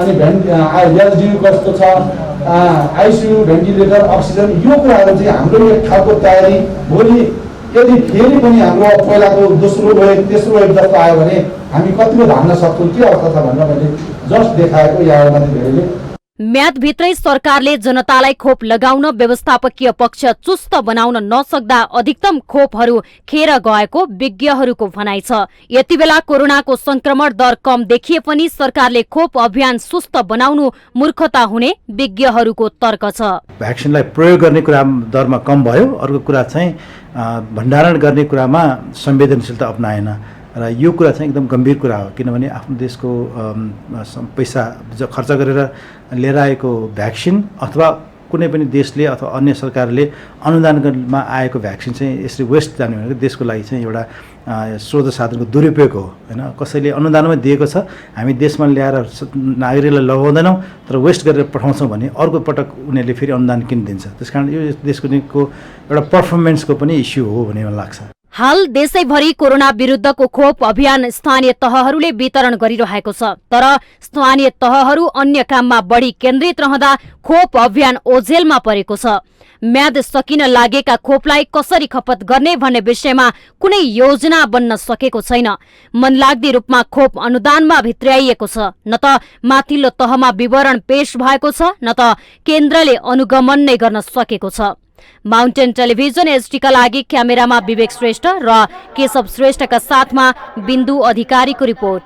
अनि एसडियु कस्तो छ, आइसियु, भेन्टिलेटर, अक्सिजन, यो कुराहरू चाहिँ हाम्रो एक खालको तयारी भोलि यदि फेरि पनि हाम्रो पहिलाको दोस्रो वेभ तेस्रो वेभ जस्तो आयो भने हामी कतिको धान्न सक्छौँ के अवस्था छ भनेर मैले जस्ट देखाएको यहाँबाट धेरैले। म्यादभित्रै सरकारले जनतालाई खोप लगाउन व्यवस्थापकीय पक्ष चुस्त बनाउन नसक्दा अधिकतम खोपहरू खेर गएको विज्ञहरूको भनाइ छ। यति बेला कोरोनाको संक्रमण दर कम देखिए पनि सरकारले खोप अभियान सुस्त बनाउनु मूर्खता हुने विज्ञहरूको तर्क छ। भ्याक्सिनलाई प्रयोग गर्ने कुरा दरमा कम भयो, अर्को कुरा चाहिँ भण्डारण गर्ने कुरामा संवेदनशीलता अपनाएन र यो कुरा चाहिँ एकदम गम्भीर कुरा हो। किनभने आफ्नो देशको पैसा खर्च गरेर लिएर आएको भ्याक्सिन अथवा कुनै पनि देशले अथवा अन्य सरकारले अनुदानमा आएको भ्याक्सिन चाहिँ यसरी वेस्ट जाने भनेको देशको लागि चाहिँ एउटा स्रोत साधनको दुरुपयोग हो हैन। कसैले अनुदानमा दिएको छ, हामी देशमा ल्याएर नागरिकलाई लगाउँदैनौँ तर वेस्ट गरेर पठाउँछौँ भने अर्को पटक उनीहरूले फेरि अनुदान किन दिन्छ। त्यसकारण यो देशको एउटा पर्फर्मेन्सको पनि इस्यु हो भन्ने मलाई लाग्छ। हाल देशैभरि कोरोना विरुद्धको खोप अभियान स्थानीय तहहरूले वितरण गरिरहेको छ। तर स्थानीय तहहरू अन्य काममा बढी केन्द्रित रहँदा खोप अभियान ओझेलमा परेको छ। म्याद सकिन लागेका खोपलाई कसरी खपत गर्ने भन्ने विषयमा कुनै योजना बन्न सकेको छैन। मनलाग्दी रूपमा खोप अनुदानमा भित्र्याइएको छ। न त माथिल्लो तहमा विवरण पेश भएको छ, न त केन्द्रले अनुगमन नै गर्न सकेको छ। माउन्टेन टेलिभिजन एचडीका लागि क्यामेरामा विवेक श्रेष्ठ र केशव श्रेष्ठका साथमा बिन्दु अधिकारीको रिपोर्ट।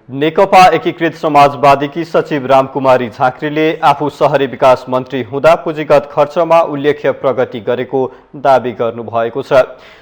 नेकपा एकीकृत समाजवादीकी सचिव रामकुमारी झाँक्रीले आफू शहरी विकास मन्त्री हुँदा पुँजीगत खर्चमा उल्लेख्य प्रगति गरेको दावी गर्नुभएको छ।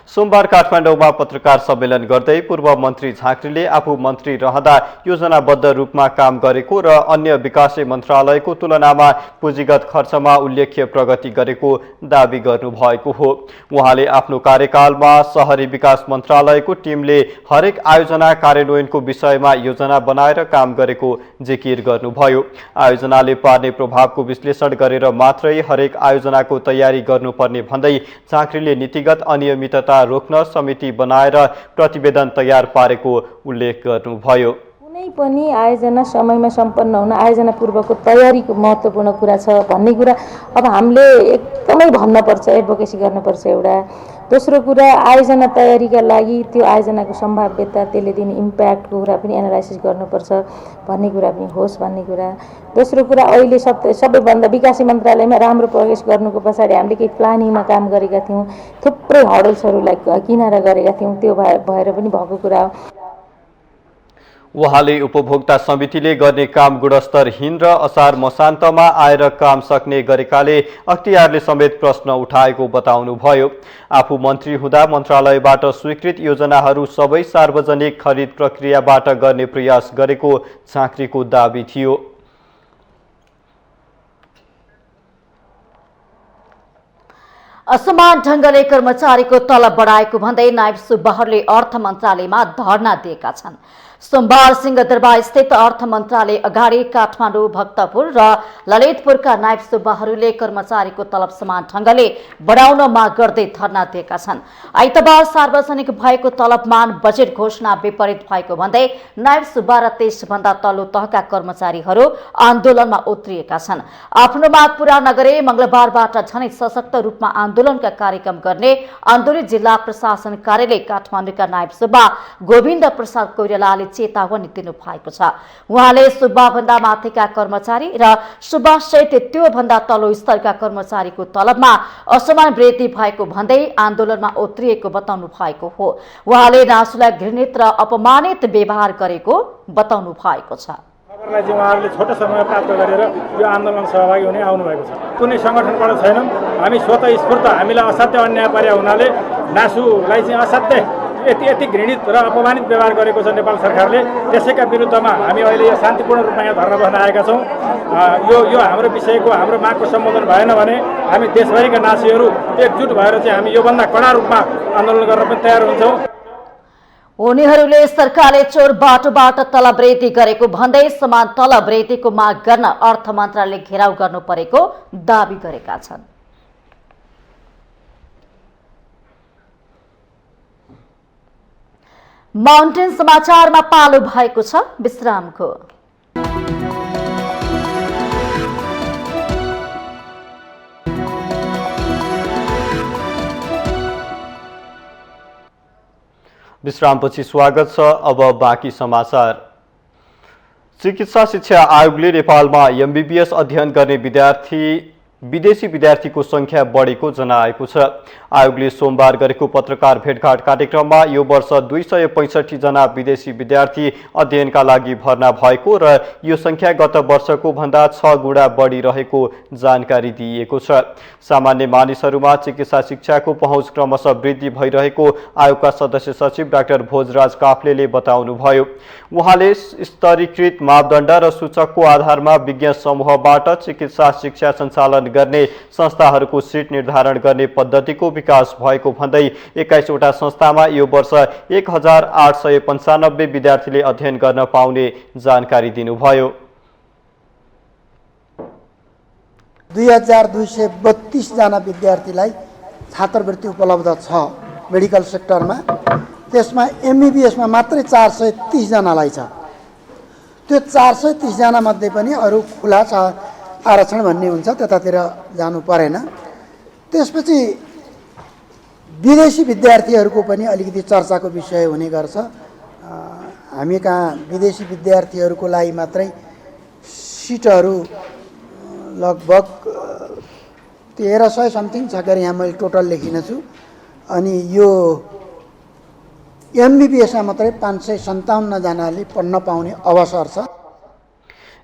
सोमबार काठमाडौँमा पत्रकार सम्मेलन गर्दै पूर्व मन्त्री झाँक्रीले आफू मन्त्री रहँदा योजनाबद्ध रूपमा काम गरेको र अन्य विकास मन्त्रालयको तुलनामा पुँजीगत खर्चमा उल्लेख्य प्रगति गरेको दावी गर्नुभएको हो। उहाँले आफ्नो कार्यकालमा शहरी विकास मन्त्रालयको टिमले हरेक आयोजना कार्यान्वयनको विषयमा योजना बनाएर काम गरेको जिकिर गर्नुभयो। आयोजनाले पार्ने प्रभावको विश्लेषण गरेर मात्रै हरेक आयोजनाको तयारी गर्नुपर्ने भन्दै झाँक्रीले नीतिगत अनियमितता रोक्न समिति बनाएर प्रतिवेदन तयार पारेको उल्लेख गर्नुभयो। कुनै पनि आयोजना समयमा सम्पन्न हुन आयोजना पूर्वको तयारीको महत्त्वपूर्ण कुरा छ भन्ने कुरा अब हामीले एकदमै भन्नुपर्छ, एडभोकेसी गर्नुपर्छ। एउटा दोस्रो कुरा आयोजना तयारीका लागि त्यो आयोजनाको सम्भाव्यता, त्यसले दिने इम्प्याक्टको कुरा पनि एनालाइसिस गर्नुपर्छ भन्ने कुरा पनि होस् भन्ने कुरा। दोस्रो कुरा अहिले सबैभन्दा विकास मन्त्रालयमा राम्रो प्रवेश गर्नुको पछाडि हामीले केही प्लानिङमा काम गरेका थियौँ, थुप्रै हडल्सहरूलाई किनारा गरेका थियौँ, त्यो भएर पनि भएको कुरा हो। उहाँले उपभोक्ता समितिले गर्ने काम गुणस्तरहीन र असार मसान्तमा आएर काम सक्ने गरेकाले अख्तियारले समेत प्रश्न उठाएको बताउनुभयो। आफू मन्त्री हुँदा मन्त्रालयबाट स्वीकृत योजनाहरू सबै सार्वजनिक खरिद प्रक्रियाबाट गर्ने प्रयास गरेको झाँक्रीको दाबी थियो। असमान ढंगले कर्मचारीको तलब बढाएको भन्दै नायब सुब्बाहरूले अर्थ मन्त्रालयमा धरना दिएका छन्। सोमबार सिंहदरबार स्थित अर्थ मन्त्रालय अगाडि काठमाडौँ, भक्तपुर र ललितपुरका नायब सुब्बाहरूले कर्मचारीको तलब समान ढंगले बढाउन माग गर्दै धरना दिएका छन्। आइतबार सार्वजनिक भएको तलबमान बजेट घोषणा विपरीत भएको भन्दै नायब सुब्बा र त्यसभन्दा तल्लो तहका कर्मचारीहरू आन्दोलनमा उत्रिएका छन्। आफ्नो माग पूरा नगरे मंगलबारबाट झनै सशक्त रूपमा आन्दोलनका कार्यक्रम गर्ने आन्दोलित जिल्ला प्रशासन कार्यालय काठमाडौँका नायब सुब्बा गोविन्द प्रसाद कोइरालाले चेतावनी दिनु भएको छ। उहाँले सुब्बा भन्दा माथिका कर्मचारी र सुब्बा सहित त्यो भन्दा तल्लो स्तरका कर्मचारीको तलबमा असमान वृद्धि भएको भन्दै आन्दोलनमा उत्रिएको बताउनु भएको हो। उहाँले नासुलाई घृणित र अपमानित व्यवहार गरेको बताउनु भएको छ। खबरलाई चाहिँ उहाँहरूले छोटो समयमा प्राप्त गरेर यो आन्दोलनमा सहभागी हुने आउनुभएको छ। कुनै सङ्गठनबाट छैनौँ, हामी स्वतः स्फूर्त, हामीलाई असाध्य अन्याय परे हुनाले नासुलाई चाहिँ असाध्य यति घृणित र अपमानित व्यवहार गरेको छ नेपाल सरकारले। त्यसैका विरुद्धमा हामी अहिले यो शान्तिपूर्ण रूपमा यहाँ धरना बस्न आएका छौँ। यो हाम्रो विषयको, हाम्रो मागको सम्बोधन भएन भने हामी देशभरिका नासीहरू एकजुट भएर चाहिँ हामी योभन्दा कडा रूपमा आन्दोलन गर्न पनि तयार हुन्छौँ। उनीहरूले सरकारले चोर बाटोबाट तलब वृद्धि गरेको भन्दै समान तलब वृद्धिको माग गर्न अर्थ मन्त्रालयले घेराउ गर्नु परेको दावी गरेका छन्। माउन्टेन समाचारमा पालो भएको छ विश्रामको। विश्रामपछि स्वागत छ। अब बाँकी समाचार। चिकित्सा शिक्षा आयोगले नेपालमा एमबीबीएस अध्ययन गर्ने विदेशी विद्यार्थीको संख्या बढेको जनाएको छ। आयोगले सोमबार गरेको पत्रकार भेटघाट कार्यक्रममा यो वर्ष 265 जना विदेशी विद्यार्थी अध्ययनका लागि भर्ना भएको र यो संख्या गत वर्षको भन्दा 6 गुणा बढी रहेको जानकारी दिइएको छ। सामान्य मानिसहरूमा चिकित्सा शिक्षाको पहुँच क्रमशः वृद्धि भइरहेको आयोगका सदस्य सचिव डाक्टर भोजराज काफ्लेले बताउनुभयो। उहाँले स्तरीकृत मापदण्ड र सूचकको आधारमा विज्ञ समूहबाट चिकित्सा शिक्षा सञ्चालन गर्ने संस्थाहरूको सिट निर्धारण गर्ने पद्धतिको विकास भएको भन्दै 21 वटा संस्थामा यो वर्ष 1895 विद्यार्थीले अध्ययन गर्न पाउने जानकारी दिनुभयो। 2232 जना विद्यार्थीलाई छात्रवृत्ति उपलब्ध छ मेडिकल सेक्टरमा। त्यसमा एमबीबीएसमा मात्रै 430 जनालाई छ। त्यो 430 जना मध्ये पनि अरू खुला छ, आरक्षण भन्ने हुन्छ, त्यतातिर जानु परेन। त्यसपछि विदेशी विद्यार्थीहरूको पनि अलिकति चर्चाको विषय हुने गर्छ। हामी कहाँ विदेशी विद्यार्थीहरूको लागि मात्रै सिटहरू लगभग 1300 समथिङ छ गरी यहाँ मैले टोटल लेखिन छु। अनि यो एमबीबीएसमा मात्रै 557 जनाले पढ्न पाउने अवसर छ।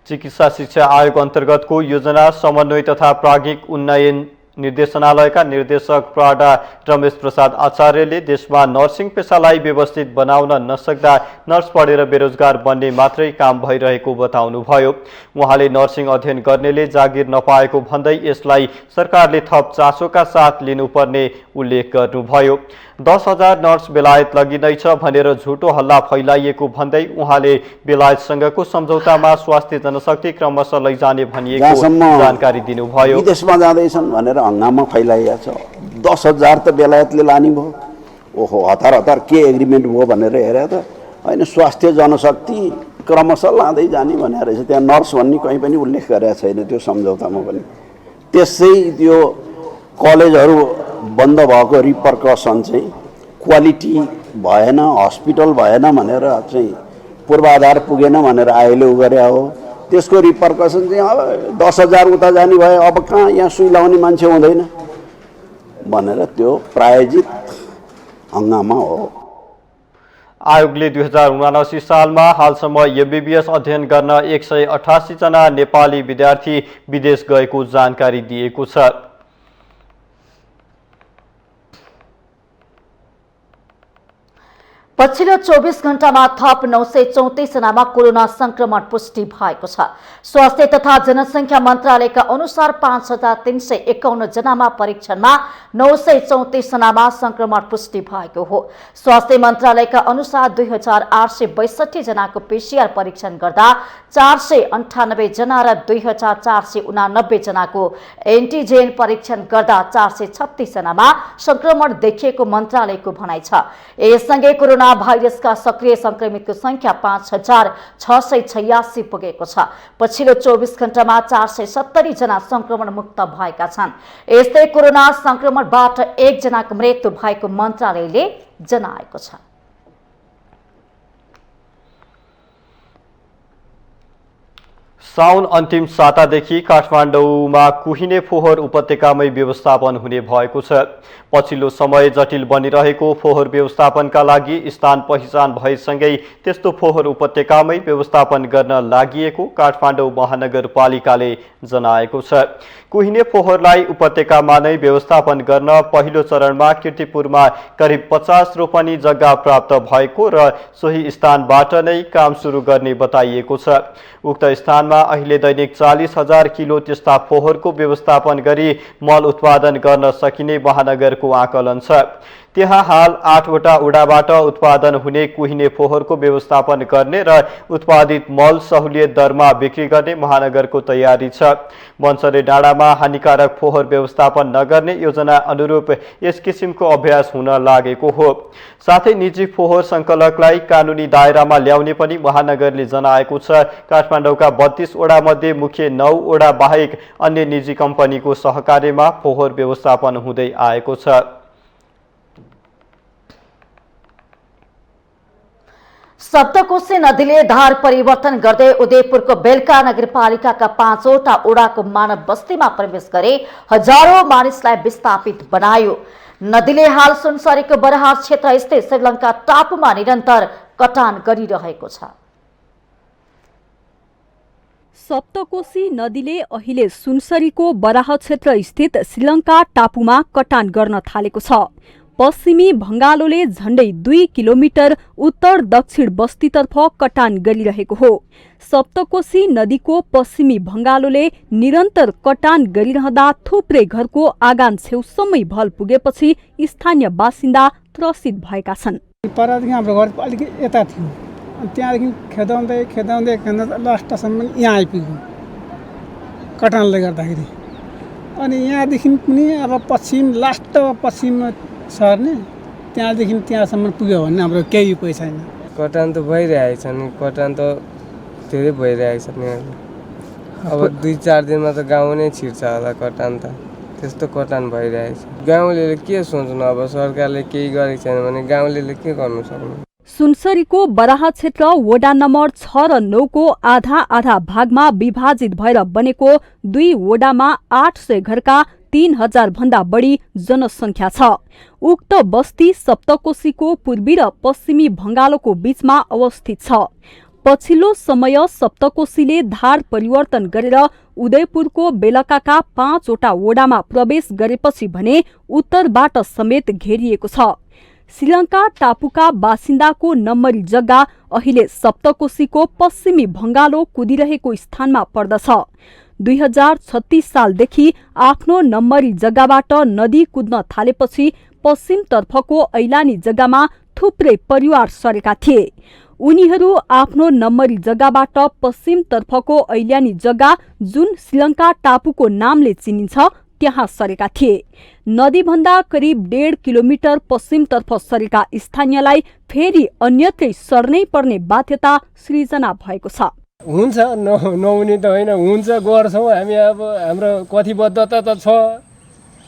चिकित्सा शिक्षा आयोग अन्तर्गतको योजना समन्वय तथा प्राज्ञिक उन्नयन निर्देशनालयका निर्देशक प्राडा रमेश प्रसाद आचार्यले देशमा नर्सिङ पेसालाई व्यवस्थित बनाउन नसक्दा नर्स पढेर बेरोजगार बन्ने मात्रै काम भइरहेको बताउनुभयो। उहाँले नर्सिङ अध्ययन गर्नेले जागिर नपाएको भन्दै यसलाई सरकारले थप चासोका साथ लिनुपर्ने उल्लेख गर्नुभयो। 10,000 नर्स बेलायत लगिँदैछ भनेर झुटो हल्ला फैलाइएको भन्दै उहाँले बेलायतसँगको सम्झौतामा स्वास्थ्य जनशक्ति क्रमशः लैजाने भनिएको जानकारी दिनुभयो। विदेशमा जाँदैछन् भनेर हङ्गामा फैलाइएको छ। 10,000 त बेलायतले लाने भयो। ओहो, हतार हतार के एग्रिमेन्ट भयो भनेर हेरे त होइन। स्वास्थ्य जनशक्ति क्रमशः लाँदै जाने भनेर रहेछ। त्यहाँ नर्स भन्ने कहीँ पनि उल्लेख गरेको छैन त्यो सम्झौतामा पनि। त्यसै त्यो कलेजहरू बन्द भएको रिपरकसन चाहिँ क्वालिटी भएन, हस्पिटल भएन भनेर चाहिँ पूर्वाधार पुगेन भनेर आयोले उ गरे हो। त्यसको रिपरकसन चाहिँ अब 10,000 उता जाने भयो, अब कहाँ यहाँ सुई लाउने मान्छे हुँदैन भनेर त्यो प्रायोजित हङ्गामा हो। आयोगले 2079 सालमा हालसम्म एमबीबीएस अध्ययन गर्न 188 जना नेपाली विद्यार्थी विदेश गएको जानकारी दिएको छ। पछिल्लो 24 घण्टामा थप 934 जनामा कोरोना संक्रमण पुष्टि भएको छ। स्वास्थ्य तथा जनसंख्या मन्त्रालयका अनुसार 5351 जनामा परीक्षणमा 934 जनामा संक्रमण पुष्टि भएको हो। स्वास्थ्य मन्त्रालयका अनुसार 2862 जनाको पीसीआर परीक्षण गर्दा 498 जना र 2489 जनाको एन्टिजेन परीक्षण गर्दा 436 जनामा संक्रमण देखिएको मन्त्रालयको भनाइ छ। यससँगै कोरोना भाइरसका सक्रिय संक्रमितको संख्या 5686 पुगेको छ। पछिल्लो 24 घण्टामा 470 जना संक्रमण मुक्त भएका छन्। यस्तै कोरोना संक्रमणबाट 1 जनाको मृत्यु भएको मन्त्रालयले जनाएको छ। साउन अन्तिम सातादेखि काठमाडौँमा कुहिने फोहोर उपत्यकामै व्यवस्थापन हुने भएको छ। पछिल्लो समय जटिल बनिरहेको फोहोर व्यवस्थापनका लागि स्थान पहिचान भएसँगै त्यस्तो फोहोर उपत्यकामै व्यवस्थापन गर्न लागिएको काठमाडौँ महानगरपालिकाले जनाएको छ। कुहिने फोहोरलाई उपत्यकामा नै व्यवस्थापन गर्न पहिलो चरणमा कीर्तिपुरमा करिब 50 रोपनी जग्गा प्राप्त भएको र सोही स्थानबाट नै काम सुरु गर्ने बताइएको छ। उक्त स्थानमा अहिले दैनिक 40,000 किलो त्यस्ता फोहोरको व्यवस्थापन गरी मल उत्पादन गर्न सकिने महानगरको आकलन छ। त्यहाँ हाल 8वटा वडाबाट उत्पादन हुने कुहिने फोहोरको व्यवस्थापन गर्ने र उत्पादित मल सहुलियत दरमा बिक्री गर्ने महानगरको तयारी छ। बन्सरे डाँडामा हानिकारक फोहोर व्यवस्थापन नगर्ने योजना अनुरूप यस किसिमको अभ्यास हुन लागेको हो। साथै निजी फोहोर संकलकलाई कानुनी दायरामा ल्याउने पनि महानगरले जनाएको छ। काठमाडौँका 32 वडा मध्ये मुख्य 9 वडा बाहेक अन्य निजी कम्पनीको सहकार्यमा फोहोर व्यवस्थापन हुँदै आएको छ। सप्तकोशी नदीले धार परिवर्तन गर्दै उदयपुरको बेलका नगरपालिकाका 5वटा ओडाको मानव बस्तीमा प्रवेश गरे हजारौं मानिसलाई विस्थापित बनायो। नदीले हाल सुनसरीको बराहा क्षेत्र स्थित श्रीलङ्का टापुमा निरन्तर कटान गरिरहेको छ। सप्तकोशी नदीले अहिले सुनसरीको बराह क्षेत्र स्थित श्रीलङ्का टापुमा कटान गर्न थालेको छ। पश्चिमी भंगालोले झण्डै 2 किलोमिटर उत्तर दक्षिण बस्तीतर्फ कटान गरिरहेको हो। सप्तकोशी नदीको पश्चिमी भंगालोले निरन्तर कटान गरिरहँदा थुप्रै घरको आँगन छेउसम्मै भल पुगेपछि स्थानीय बासिन्दा त्रसित भएका छन्। परदेखि हाम्रो घर अलिक यता थियो, त्यहाँदेखि खेदाउँदै लास्टसम्म यहाँ आइपुग्यो कटानले गर्दाखेरि। अनि यहाँदेखि पनि अब पश्चिम सर्ने त्यहाँदेखि त्यहाँसम्म पुग्यो भने हाम्रो केही उपाय छैन। कटान त भइरहेको छ नि, कटान त धेरै भइरहेको छ नि। अब 2-4 दिनमा त गाउँ नै छिर्छ होला कटान त। त्यस्तो कटान भइरहेको छ। गाउँलेले के सोच्नु, अब सरकारले केही गरेको छैन भने गाउँलेले के गर्नु सक्नु। सुनसरीको बराहा क्षेत्र वडा नम्बर 6 र 9 को आधा भागमा विभाजित भएर बनेको 2 वडामा 800 घरका 3000 भन्दा बढी जनसंख्या छ। उक्त बस्ती सप्तकोशीको पूर्वी र पश्चिमी भंगालोको बीचमा अवस्थित छ। पछिल्लो समय सप्तकोशीले धार परिवर्तन गरेर उदयपुरको बेलकाका 5वटा वडामा प्रवेश गरेपछि भने उत्तरबाट समेत घेरिएको छ। श्रीलङ्का टापुका बासिन्दाको नम्बरी जग्गा अहिले सप्तकोशीको पश्चिमी भंगालो कुदिरहेको स्थानमा पर्दछ। 2036 सालदेखि आफ्नो नम्बरी जग्गाबाट नदी कुद्न थालेपछि पश्चिमतर्फको ऐलानी जग्गामा थुप्रै परिवार सरेका थिए। उनीहरू आफ्नो नम्बरी जग्गाबाट पश्चिमतर्फको ऐलानी जग्गा जुन श्रीलङ्का टापुको नामले चिनिन्छ त्यहाँ सरेका थिए। नदीभन्दा करिब 1.5 किलोमिटर पश्चिमतर्फ सरेका स्थानीयलाई फेरि अन्यत्रै सर्नै पर्ने बाध्यता सृजना भएको छ। हुन्छ नहुने त होइन, हुन्छ गर्छौँ हामी। अब हाम्रो कतिबद्धता त छ,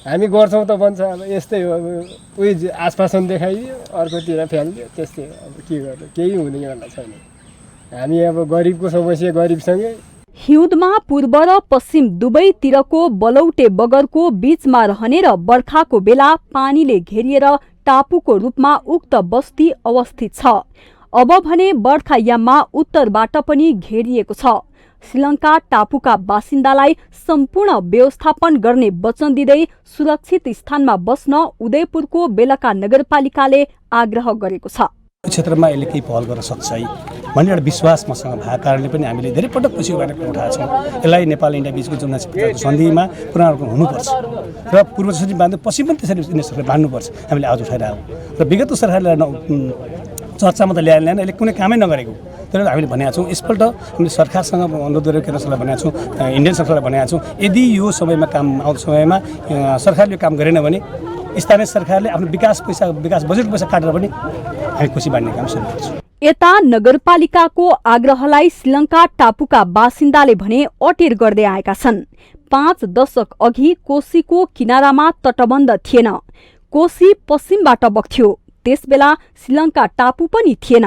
हामी गर्छौँ त भन्छ। अब यस्तै हो, अब उही आश्वासन देखाइदियो अर्कोतिर फ्यालिदियो, त्यस्तै हो। अब के गर्नु, केही हुनेवाला छैन। हामी अब गरिबको समस्या गरिबसँगै। हिउँदमा पूर्व र पश्चिम दुवैतिरको बलौटे बगरको बीचमा रहने र बर्खाको बेला पानीले घेरिएर टापुको रूपमा उक्त बस्ती अवस्थित छ। अब भने बर्खायाममा उत्तरबाट पनि घेरिएको छ। श्रीलङ्का टापुका बासिन्दालाई सम्पूर्ण व्यवस्थापन गर्ने वचन दिँदै सुरक्षित स्थानमा बस्न उदयपुरको बेलका नगरपालिकाले आग्रह गरेको छ। क्षेत्रमा यसले केही पहल गर्न सक्छ है भन्ने एउटा विश्वास मसँग भएको कारणले पनि हामीले धेरै पटक खुसी गरेर उठाएको छौँ। यसलाई नेपाल इन्डिया बिचको जुन सन्धिमा पुनरावलोकन हुनुपर्छ र पूर्व सचिव बाँध्नु पछि पनि त्यसरी सरकारले बाँध्नुपर्छ। हामीले आवाज उठाइरहेको र विगतको सरकारले चर्चामा त ल्याएन यसले कुनै कामै नगरेको। त्यसले हामीले भनेका छौँ यसपल्ट हामीले सरकारसँग अनुरोध गरेर केन्द्र सरकारलाई भनेका छौँ, इन्डियन सरकारलाई भनेका छौँ, यदि यो समयमा काम आउँदो समयमा सरकारले काम गरेन भने स्थानीय सरकारले आफ्नो विकास बजेट पैसा काटेर पनि हामी खुसी बाँड्ने काम सुरु गर्छौँ। यता नगरपालिकाको आग्रहलाई श्रीलङ्का टापुका बासिन्दाले भने अटेर गर्दै आएका छन्। 5 दशक अघि कोशीको किनारामा तटबन्ध थिएन। कोशी पश्चिमबाट बग्थ्यो। त्यसबेला श्रीलङ्का टापु पनि थिएन।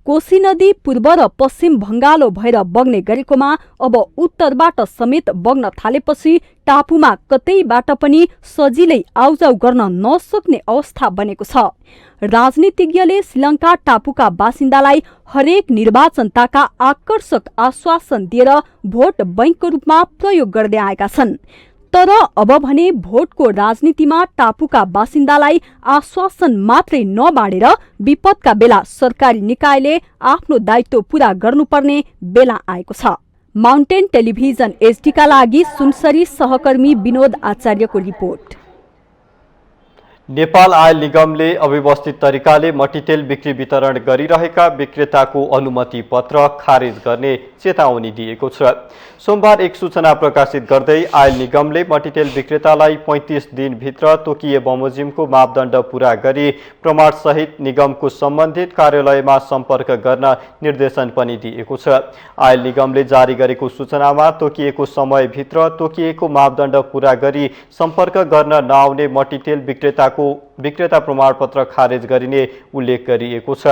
कोशी नदी पूर्व र पश्चिम भङ्गालो भएर बग्ने गरेकोमा अब उत्तरबाट समेत बग्न थालेपछि टापुमा कतैबाट पनि सजिलै आउजाउ गर्न नसक्ने अवस्था बनेको छ। राजनीतिज्ञले श्रीलङ्का टापुका बासिन्दालाई हरेक निर्वाचनताका आकर्षक आश्वासन दिएर भोट बैंकको रूपमा प्रयोग गर्दै आएका छन्। तर अब भने भोटको राजनीतिमा टापुका बासिन्दालाई आश्वासन मात्रै नबाडेर विपदका बेला सरकारी निकायले आफ्नो दायित्व पूरा गर्नुपर्ने बेला आएको छ। माउन्टेन टेलिभिजन एचडीका लागि सुनसरी सहकर्मी विनोद आचार्यको रिपोर्ट। नेपाल आयल निगमले अव्यवस्थित तरिकाले मट्टीतेल बिक्री वितरण गरिरहेका विक्रेताको अनुमति पत्र खारेज गर्ने चेतावनी दिएको छ। सोमबार एक सूचना प्रकाशित गर्दै आयल निगमले मट्टीतेल विक्रेतालाई 35 दिनभित्र तोकिए बमोजिमको मापदण्ड पूरा गरी प्रमाणसहित निगमको सम्बन्धित कार्यालयमा सम्पर्क गर्न निर्देशन पनि दिएको छ। आयल निगमले जारी गरेको सूचनामा तोकिएको समयभित्र तोकिएको मापदण्ड पूरा गरी सम्पर्क गर्न नआउने मट्टीतेल विक्रेता प्रमाणपत्र खारेज गरिने उल्लेख गरिएको छ।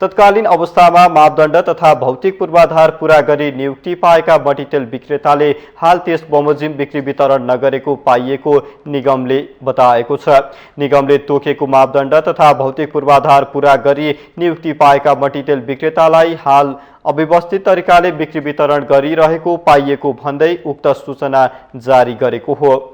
तत्कालीन अवस्थामा मापदण्ड तथा भौतिक पूर्वाधार पूरा गरी नियुक्ति पाएका मट्टीतेल विक्रेताले हाल त्यस बमोजिम बिक्री वितरण नगरेको पाइएको निगमले बताएको छ। निगमले तोकेको मापदण्ड तथा भौतिक पूर्वाधार पूरा गरी नियुक्ति पाएका मट्टीतेल विक्रेतालाई हाल अव्यवस्थित तरिकाले बिक्री वितरण गरिरहेको पाइएको भन्दै उक्त सूचना जारी गरेको हो।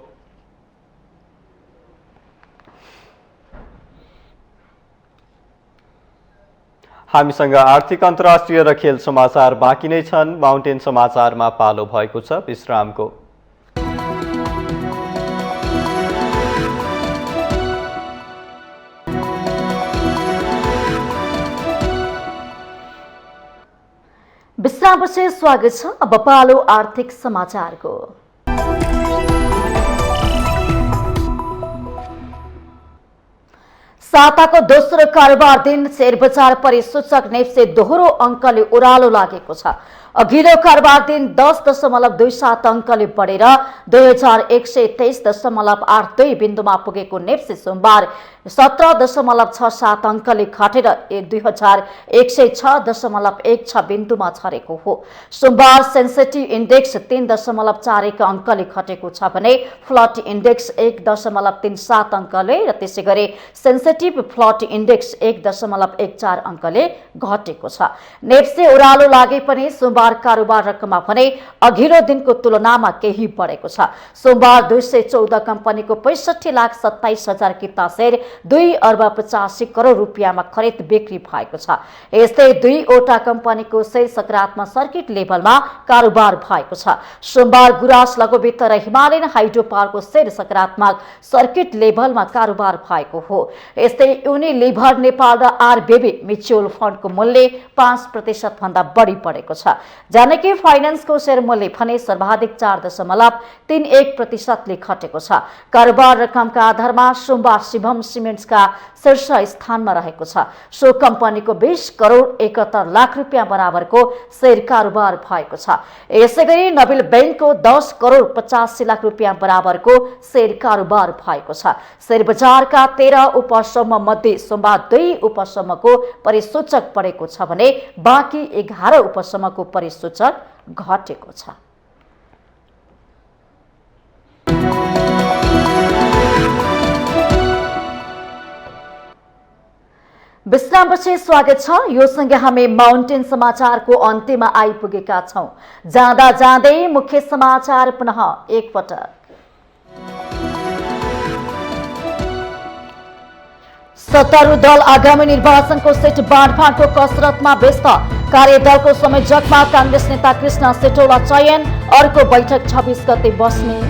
हामीसँग आर्थिक अन्तर्राष्ट्रिय र खेल समाचार बाँकी नै छन्। माउन्टेन समाचारमा पालो भएको छ विश्रामको। विश्रामपछि स्वागत छ। अब पालो आर्थिक समाचारको। साताको दोस्रो कारोबार दिन शेयर बजार परिसूचक नेप्से दोहोरो अङ्कले ओह्रालो लागेको छ। अघिल्लो कारोबार दिन 10.27 अङ्कले बढेर 2123.82 बिन्दुमा पुगेको नेप्से सोमबार 17.67 अङ्कले घटेर 2106.16 बिन्दुमा झरेको हो। सोमबार सेन्सेटिभ इन्डेक्स 3.41 अङ्कले घटेको छ भने फ्लट इन्डेक्स 1.37 अङ्कले र त्यसै गरी सेन्सेटिभ फ्लट इन्डेक्स 1.14 अङ्कले घटेको छ। नेप्से ओह्रालो लागे पनि सोमबार कारोबार रकममा भने अघिल्लो दिनको तुलनामा केही बढेको छ। सोमबार 214 कम्पनीको 65,27,000 किता शेयर 2 अर्ब 85 करोड रुपियाँमा खरिद बिक्री भएको छ। यस्तै 2वटा कम्पनीको शेयर सकारात्मक सर्किट लेभलमा कारोबार भएको छ। सोमबार गुराँस लघुवित्त र हिमालयन हाइड्रो पावरको शेयर सकारात्मक सर्किट लेभलमा कारोबार भएको हो। यस्तै युनिलिभर नेपाल र आरबीबी म्युचुअल फन्डको मूल्य 5% भन्दा बढी बढेको छ। जानकी फाइनान्सको शेयर मूल्य भने सर्वाधिक 4.31% ले घटेको छ। कारोबार रकमका आधारमा सोमबार शिवम सिमेन्ट्सका शीर्ष स्थानमा रहेको छ। सो कम्पनीको 20 करोड 71 लाख रुपियाँ बराबरको शेयर कारोबार भएको छ। यसैगरी नबिल बैंकको 10 करोड 85 लाख रुपियाँ बराबरको शेयर कारोबार भएको छ। शेयर बजारका 13 उपसमूह मध्ये सोमबार 2 उपसमूहको परिसूचक बढेको छ भने बाँकी 11 उपसमूहको परिसूचक घटेको छ। विश्रामपछि स्वागत छ। यो सँगै हामी माउन्टेन समाचारको अन्त्यमा आइपुगेका छौं। जाँदा जाँदै मुख्य समाचार पुनः एकपटक। सत्तारूढ दल आगामी निर्वाचनको सिट बाँडफाँडको कसरतमा व्यस्त। कार्यदलको संयोजकमा कांग्रेस नेता कृष्ण सेटौला चयन। अर्को बैठक 26 गते बस्ने।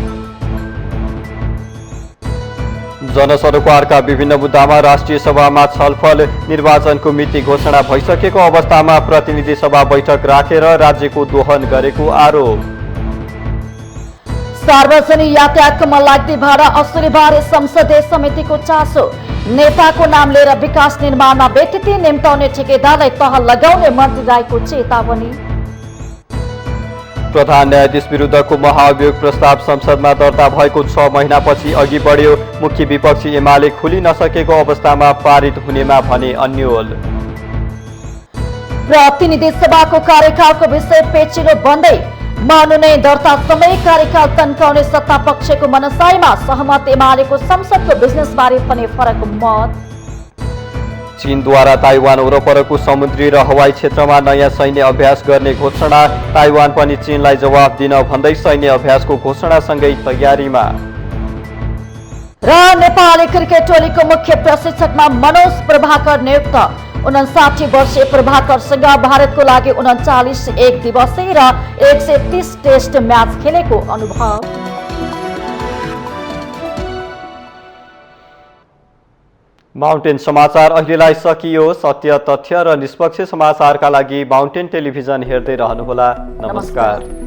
जनसरोकारका विभिन्न मुद्दामा राष्ट्रिय सभामा छलफल। निर्वाचनको मिति घोषणा भइसकेको अवस्थामा प्रतिनिधि सभा बैठक राखेर राज्यको दोहन गरेको आरोप। सार्वजनिक यातायातमा लाग्ने भाडा असुलीबारे संसदीय समितिको चासो। नेताको नाम लिएर विकास निर्माणमा व्यतिथि निम्ताउने ठेकेदारलाई तह लगाउने मन्त्री राईको चेतावनी। प्रधान न्यायाधीश विरुद्धको महाभियोग प्रस्ताव संसदमा दर्ता भएको 6 महिनापछि अघि बढ्यो। मुख्य विपक्षी एमाले खुली नसकेको अवस्थामा पारित हुनेमा भने अन्यल। प्रतिनिधि सभाको कार्यकालको विषय पेचिलो बन्दै मनोनयन दर्ता समय कार्यकाल तन्काउने सत्ता पक्षको मनसायमा सहमत एमालेको संसदको बिजनेसबारे पनि फरक मत। चीनद्वारा ताइवान वरपरको समुद्री र हवाई क्षेत्रमा नयाँ सैन्य अभ्यास गर्ने घोषणा। ताइवान पनि चीनलाई जवाफ दिन भन्दै सैन्य अभ्यासको घोषणासँगै तयारीमा। र नेपाली क्रिकेट टोलीको मुख्य प्रशिक्षकमा मनोज प्रभाकर नियुक्त। 59 वर्षीय प्रभाकरसँग भारतको लागि 39 एक दिवसीय र 130 टेस्ट म्याच खेलेको अनुभव। माउन्टेन समाचार अहिलेलाई सकियो। सत्य, तथ्य र निष्पक्ष समाचारका लागि माउन्टेन टेलिभिजन हेर्दै रहनुहोला। नमस्कार।